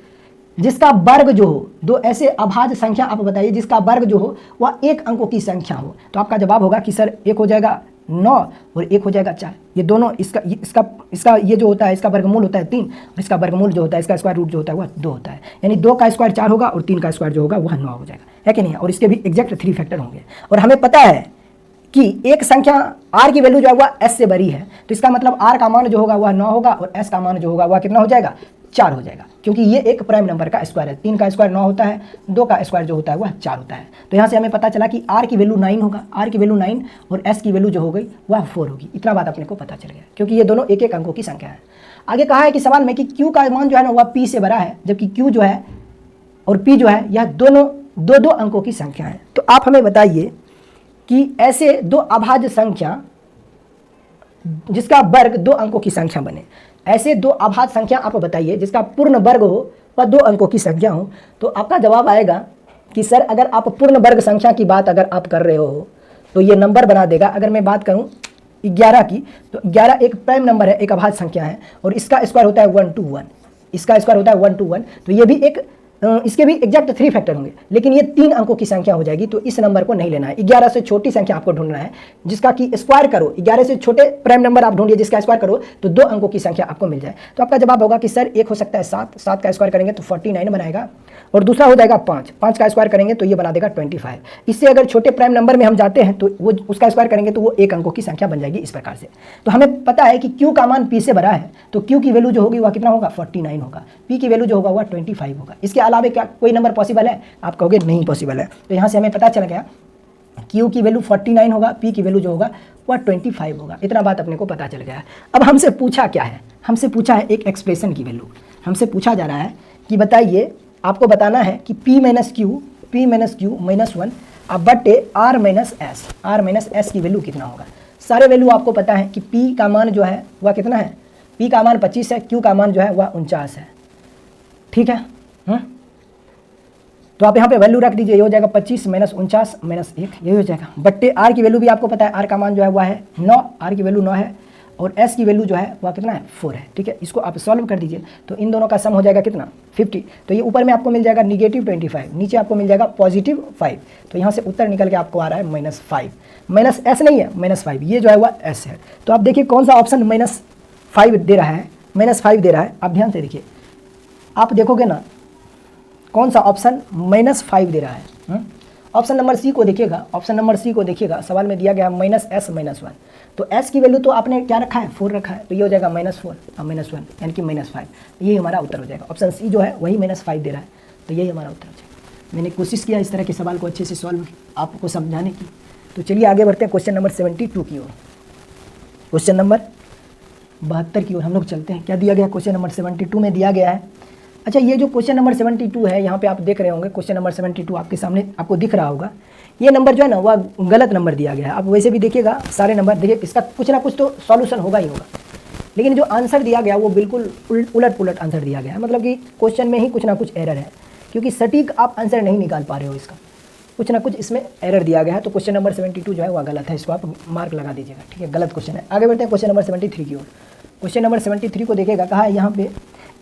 जिसका वर्ग जो हो, दो ऐसे अभाज्य संख्या आप बताइए जिसका वर्ग जो हो वह 1 अंकों की संख्या हो। तो आपका जवाब होगा कि सर एक हो जाएगा 9 और एक हो जाएगा 4। ये दोनों इसका ये जो होता है इसका वर्गमूल होता है 3 और इसका वर्गमूल जो होता है इसका स्क्वायर रूट जो होता है वह 2 होता है। यानी 2 का स्क्वायर 4 होगा और 3 का स्क्वायर जो होगा वह 9 हो जाएगा, है कि नहीं? और इसके भी एग्जैक्ट 3 फैक्टर होंगे। और हमें पता है कि एक संख्या R की वैल्यू जो है वह S से बड़ी है, तो इसका मतलब R का मान जो होगा वह 9 होगा और S का मान जो होगा वह कितना हो जाएगा? 4 हो जाएगा, क्योंकि ये एक प्राइम नंबर का स्क्वायर है। 3 का स्क्वायर 9 होता है, 2 का स्क्वायर जो होता है वह 4 होता है। तो यहाँ से हमें पता चला कि R की वैल्यू 9 होगा, R की वैल्यू 9 और S की वैल्यू जो हो गई वह 4 होगी। इतना बात अपने को पता चल गया, क्योंकि ये दोनों 1-1 अंकों की संख्या है। आगे कहा है कि सवाल में कि Q का मान जो है ना वह P से बड़ा है, जबकि Q जो है और P जो है यह दोनों 2-2 अंकों की संख्या है। तो आप हमें बताइए कि ऐसे 2 अभाज्य संख्या जिसका वर्ग 2 अंकों की संख्या बने, ऐसे 2 अभाज्य संख्या आप बताइए जिसका पूर्ण वर्ग हो वह 2 अंकों की संख्या हो। तो आपका जवाब आएगा कि सर अगर आप पूर्ण वर्ग संख्या की बात अगर आप कर रहे हो तो ये नंबर बना देगा। अगर मैं बात करूं 11 की, तो 11 एक प्राइम नंबर है, एक अभाज्य संख्या है और इसका स्क्वायर होता है 1 to 1, इसका स्क्वायर होता है 1 to 1। तो ये भी एक इसके भी एग्जैक्ट 3 फैक्टर होंगे, लेकिन ये 3 अंकों की संख्या हो जाएगी। तो इस नंबर को नहीं लेना है। 11 से छोटी संख्या आपको ढूंढना है जिसका कि स्क्वायर करो, 11 से छोटे प्राइम नंबर आप ढूंढिए जिसका स्क्वायर करो तो 2 अंकों की संख्या आपको मिल जाए। तो आपका जवाब होगा कि सर एक हो सकता है 7 का स्क्वायर करेंगे तो 49 बनाएगा और दूसरा हो जाएगा 5 का स्क्वायर करेंगे तो ये बना देगा 25। इससे अगर छोटे प्राइम नंबर में हम जाते हैं तो वो उसका स्क्वायर करेंगे तो वो 1 अंकों की संख्या बन जाएगी इस प्रकार से। तो हमें पता है कि Q का मान P से बड़ा है, तो Q की वैल्यू जो होगी वह कितना होगा? 49 होगा। P की वैल्यू जो होगा वह 25 होगा। इसके अलावा क्या कोई नंबर पॉसिबल है? आप कहोगे नहीं पॉसिबल है। तो यहाँ से हमें पता चल गया Q की वैल्यू 49 होगा, P की वैल्यू जो होगा वह 25 होगा। इतना बात अपने को पता चल गया है। अब हमसे पूछा क्या है? हमसे पूछा है एक एक्सप्रेशन की वैल्यू। हमसे पूछा जा रहा है कि बताइए, आपको बताना है कि P माइनस Q माइनस 1 अब बटे R माइनस S की वैल्यू कितना होगा? सारे वैल्यू आपको पता है कि P का मान जो है वह कितना है? P का मान 25 है, Q का मान जो है वह 49 है, ठीक है। तो आप यहाँ पे वैल्यू रख दीजिए, ये हो जाएगा 25 माइनस 49 माइनस 1, यही हो जाएगा। बट्टे R की वैल्यू भी आपको पता है, R का मान जो है वह है 9, R की वैल्यू 9 है और S की वैल्यू जो है वह कितना है? 4 है, ठीक है। इसको आप सॉल्व कर दीजिए तो इन दोनों का सम हो जाएगा कितना? 50। तो ये ऊपर में आपको मिल जाएगा -25, नीचे आपको मिल जाएगा +5। तो यहाँ से उत्तर निकल के आपको आ रहा है -5। माइनस S नहीं है, -5, ये जो है वह S है। तो आप देखिए कौन सा ऑप्शन -5 दे रहा है, -5 दे रहा है। आप ध्यान से देखिए, आप देखोगे ना कौन सा ऑप्शन -5 दे रहा है। ऑप्शन नंबर सी को देखिएगा, ऑप्शन नंबर सी को देखिएगा, सवाल में दिया गया है -S -1। तो S की वैल्यू तो आपने क्या रखा है? 4 रखा है, तो ये हो जाएगा -4 और -1 यानी कि -5। यही हमारा उत्तर हो जाएगा। ऑप्शन सी जो है वही -5 दे रहा है, तो यही हमारा उत्तर हो जाएगा। मैंने कोशिश किया इस तरह के सवाल को अच्छे से सॉल्व आपको समझाने की। तो चलिए आगे बढ़ते हैं क्वेश्चन नंबर 72 की ओर। क्वेश्चन नंबर 72 की ओर हम लोग चलते हैं। क्या दिया गया? क्वेश्चन नंबर 72 में दिया गया है, अच्छा ये जो क्वेश्चन नंबर 72 है, यहाँ पे आप देख रहे होंगे क्वेश्चन नंबर 72 आपके सामने आपको दिख रहा होगा। ये नंबर जो है ना वह गलत नंबर दिया गया है। आप वैसे भी देखिएगा सारे नंबर, देखिए इसका कुछ ना कुछ तो सॉल्यूशन होगा ही होगा, लेकिन जो आंसर दिया गया वो बिल्कुल उलट पुलट आंसर दिया गया है। मतलब कि क्वेश्चन में ही कुछ ना कुछ एरर है, क्योंकि सटीक आप आंसर नहीं निकाल पा रहे हो इसका, कुछ ना कुछ इसमें एरर दिया गया है। तो क्वेश्चन नंबर 72 जो है वह गलत है, इसको आप मार्क लगा दीजिएगा, ठीक है, गलत क्वेश्चन है। आगे बढ़ते हैं क्वेश्चन नंबर 73 की ओर। क्वेश्चन नंबर 73 को देखिएगा, कहा है यहाँ पे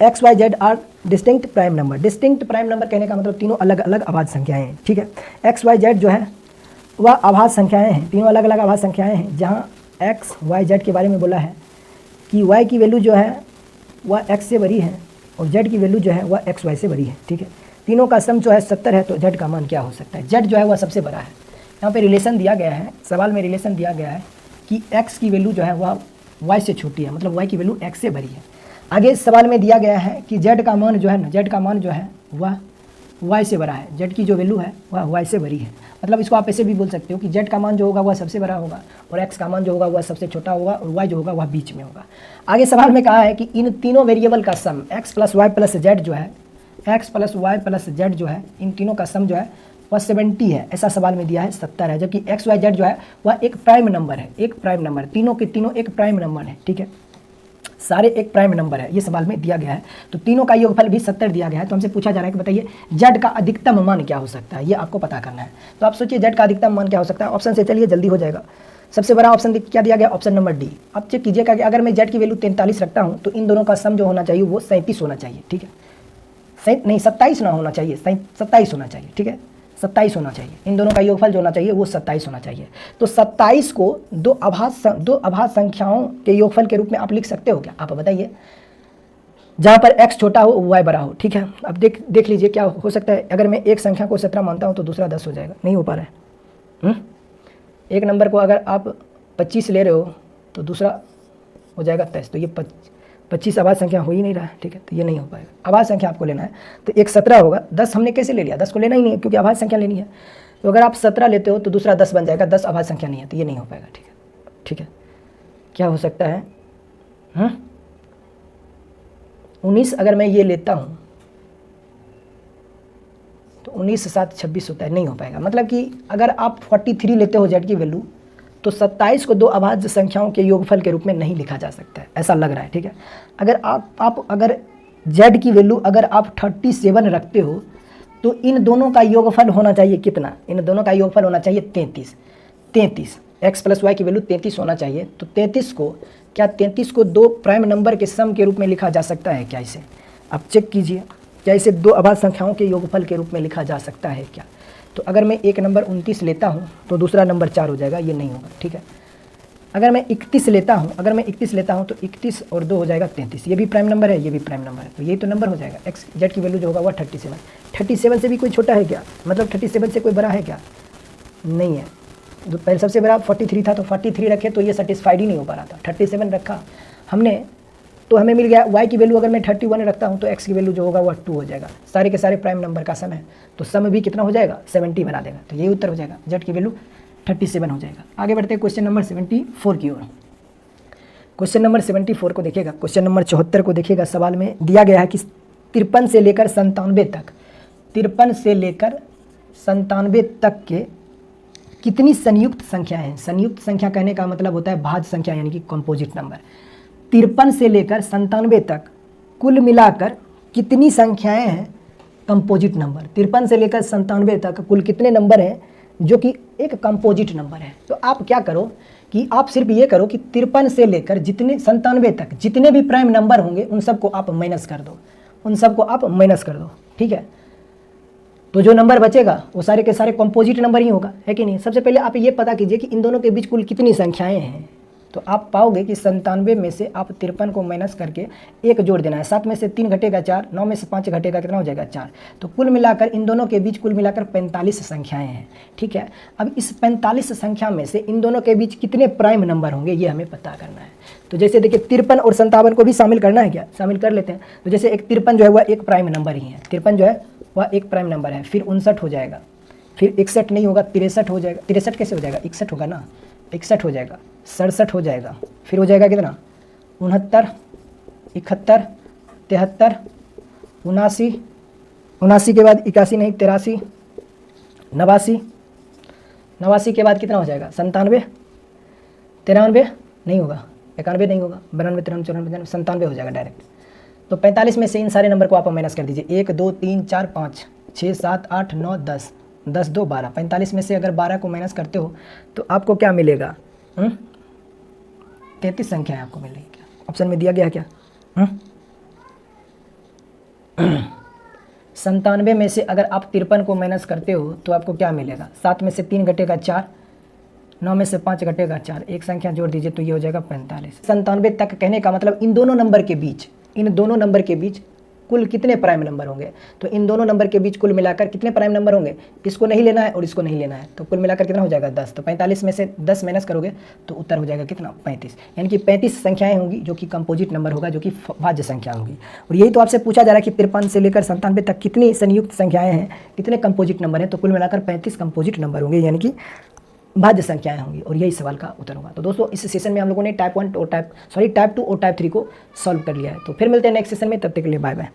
x y z are distinct prime number. Distinct prime number कहने का मतलब तीनों अलग अलग अभाज्य संख्याएं हैं, ठीक है। एक्स वाई जेड जो है वह अभाज्य संख्याएं हैं, तीनों अलग अलग अभाज्य संख्याएं हैं, जहाँ एक्स वाई जेड के बारे में बोला है कि वाई की वैल्यू जो है वह एक्स से बड़ी है और जेड की वैल्यू जो है वह एक्स वाई से बड़ी है, ठीक है। तीनों का सम जो है 70 है, तो जेड का मान क्या हो सकता है? जेड जो है वह सबसे बड़ा है। यहाँ पे रिलेशन दिया गया है, सवाल में रिलेशन दिया गया है कि एक्स की वैल्यू जो है वह वाई से छोटी है, मतलब वाई की वैल्यू एक्स से बड़ी है। आगे सवाल में दिया गया है कि जेड का मान जो है ना, जेड का मान जो है वह y से बड़ा है, z की जो वैल्यू है वह y से बड़ी है। मतलब इसको आप ऐसे भी बोल सकते हो कि z का मान जो होगा वह सबसे बड़ा होगा और x का मान जो होगा वह सबसे छोटा होगा और y जो होगा वह बीच में होगा। आगे सवाल में कहा है कि इन तीनों वेरिएबल का sum x plus y plus z जो है, x plus y plus z जो है, इन तीनों का सम जो है वह 70 है। ऐसा सवाल में दिया है 70 है, जबकि x y z जो है वह एक प्राइम नंबर है, एक प्राइम नंबर, तीनों के तीनों एक प्राइम नंबर है। ठीक है, सारे एक प्राइम नंबर है, ये सवाल में दिया गया है। तो तीनों का योगफल भी 70 दिया गया है। तो हमसे पूछा जा रहा है कि बताइए z का अधिकतम मान क्या हो सकता है, ये आपको पता करना है। तो आप सोचिए z का अधिकतम मान क्या हो सकता है। ऑप्शन से चलिए जल्दी हो जाएगा। सबसे बड़ा ऑप्शन क्या दिया गया, ऑप्शन नंबर डी। अब चेक कीजिएगा कि अगर मैं z की वैल्यू 43 रखता हूँ तो इन दोनों का सम जो होना चाहिए वो 37 होना चाहिए। ठीक है, नहीं 27 ना होना चाहिए, 27 होना चाहिए। ठीक है, 27 होना चाहिए। इन दोनों का योगफल जो होना चाहिए वो 27 होना चाहिए। तो 27 को दो अभाज्य संख्याओं के योगफल के रूप में आप लिख सकते हो क्या, आप बताइए, जहाँ पर x छोटा हो y बड़ा हो। ठीक है, अब देख लीजिए क्या हो सकता है। अगर मैं एक संख्या को 17 मानता हूँ तो दूसरा 10 हो जाएगा, नहीं हो पा रहा है। एक नंबर को अगर आप 25 ले रहे हो तो दूसरा हो जाएगा 23, तो ये 25 अभाज्य संख्या हो ही नहीं रहा है। ठीक है, तो ये नहीं हो पाएगा। अभाज्य संख्या आपको लेना है तो एक 17 होगा, 10 हमने कैसे ले लिया, 10 को लेना ही नहीं है क्योंकि अभाज्य संख्या लेनी है। तो अगर आप 17 लेते हो तो दूसरा 10 बन जाएगा, 10 अभाज्य संख्या नहीं है तो ये नहीं हो पाएगा। ठीक है, ठीक है, क्या हो सकता है 19 अगर मैं ये लेता हूँ तो 19 से 7 26 होता है, नहीं हो पाएगा। मतलब कि अगर आप 43 लेते हो z की वैल्यू तो 27 को दो अभाज्य संख्याओं के योगफल के रूप में नहीं लिखा जा सकता है, ऐसा लग रहा है। ठीक है, अगर आप अगर z की वैल्यू अगर आप 37 रखते हो तो इन दोनों का योगफल होना चाहिए कितना, इन दोनों का योगफल होना चाहिए 33। x प्लस वाई की वैल्यू 33 होना चाहिए। तो 33 को दो प्राइम नंबर के सम के रूप में लिखा जा सकता है क्या, इसे आप चेक कीजिए, क्या इसे दो अभाज्य संख्याओं के योगफल के रूप में लिखा जा सकता है क्या। तो अगर मैं एक नंबर 29 लेता हूँ तो दूसरा नंबर 4 हो जाएगा, ये नहीं होगा। ठीक है, अगर मैं 31 लेता हूँ तो 31 और 2 हो जाएगा 33, ये भी प्राइम नंबर है, ये भी प्राइम नंबर है, तो यही तो नंबर हो जाएगा। एक्स जेड की वैल्यू जो होगा वह 37 से भी कोई छोटा है क्या, मतलब 37 से कोई बड़ा है क्या, नहीं है। तो पहले सबसे बड़ा 43 था तो 43 रखे तो ये सेटिस्फाइड ही नहीं हो पा रहा था, 37 रखा हमने तो हमें मिल गया y की वैल्यू अगर मैं 31 रखता हूँ तो x की वैल्यू जो होगा वह 2 हो जाएगा। सारे के सारे प्राइम नंबर का सम है तो सम भी कितना हो जाएगा 70 बना देगा, तो यही उत्तर हो जाएगा, z की वैल्यू 37 हो जाएगा। आगे बढ़ते हैं क्वेश्चन नंबर 74 की ओर। क्वेश्चन नंबर 74 को देखिएगा, क्वेश्चन नंबर 74 को देखिएगा। सवाल में दिया गया है कि 53 से लेकर 97 तक के कितनी संयुक्त संख्या हैं। संयुक्त संख्या कहने का मतलब होता है भाज्य संख्या यानी कि कंपोजिट नंबर। 53 से लेकर 97 तक कुल मिलाकर कितनी संख्याएं हैं कंपोजिट नंबर। 53 से लेकर 97 तक कुल कितने नंबर हैं जो कि एक कंपोजिट नंबर है। तो आप क्या करो कि आप सिर्फ ये करो कि 53 से लेकर 97 तक जितने भी प्राइम नंबर होंगे उन सबको आप माइनस कर दो, ठीक है। तो जो नंबर बचेगा वो सारे के सारे कंपोजिट नंबर ही होगा, है कि नहीं। सबसे पहले आप ये पता कीजिए कि इन दोनों के बीच कुल कितनी संख्याएं हैं। तो आप पाओगे कि 97 में से आप 53 को माइनस करके 1 जोड़ देना है। 7 में से 3 घटेगा 4, 9 में से 5 घटेगा कितना हो जाएगा 4। तो कुल मिलाकर इन दोनों के बीच कुल मिलाकर 45 संख्याएं हैं, ठीक है। अब इस 45 संख्या में से इन दोनों के बीच कितने प्राइम नंबर होंगे ये हमें पता करना है। तो जैसे देखिए 53 और 57 को भी शामिल करना है क्या, शामिल कर लेते हैं। तो जैसे एक 53 जो है वह एक प्राइम नंबर ही है, 53 जो है वह एक प्राइम नंबर है। फिर 59 हो जाएगा, फिर 61 नहीं होगा 63 हो जाएगा। 63 कैसे हो जाएगा, 61 होगा ना, 61 हो जाएगा, 67 हो जाएगा, फिर हो जाएगा कितना 69, 71, 73, 79, 79 के बाद 81 नहीं 83, 89, 89 के बाद कितना हो जाएगा 97, 93 नहीं होगा, 91 नहीं होगा, 92, 93, 94, 97 हो जाएगा डायरेक्ट। तो 45 में से इन सारे नंबर को आप माइनस कर दीजिए। 1 2 3 4 5 6 7 8 9 10, 10 2 12। 45 में से अगर 12 को माइनस करते हो तो आपको क्या मिलेगा 33 संख्या है आपको मिलेगी। क्या ऑप्शन में दिया गया है क्या 97 में से अगर आप 53 को माइनस करते हो तो आपको क्या मिलेगा। 7 में से 3 घटेगा 4, 9 में से 5 घटेगा 4, एक संख्या जोड़ दीजिए तो ये हो जाएगा 45। 97 तक कहने का मतलब इन दोनों नंबर के बीच कुल कितने प्राइम नंबर होंगे। तो इन दोनों नंबर के बीच कुल मिलाकर कितने प्राइम नंबर होंगे, इसको नहीं लेना है और इसको नहीं लेना है, तो कुल मिलाकर कितना हो जाएगा 10। तो 45 में से 10 माइनस करोगे तो उत्तर हो जाएगा कितना 35, यानी कि 35 संख्याएं होंगी जो कि कंपोजिट नंबर होगा, जो कि भाज्य संख्या होगी। और यही तो आपसे पूछा जा रहा है कि 53 से लेकर 97 तक कितनी संयुक्त संख्याएं हैं, कितने कंपोजिट नंबर हैं। तो कुल मिलाकर 35 कंपोजिट नंबर होंगे, यानी कि भाज्य संख्याएं होंगी, और यही सवाल का उत्तर होगा। तो दोस्तों इस सेशन में हम लोगों ने टाइप 2 और टाइप 3 को सॉल्व कर लिया है। तो फिर मिलते हैं नेक्स्ट सेशन में, तब तक के लिए बाय बाय।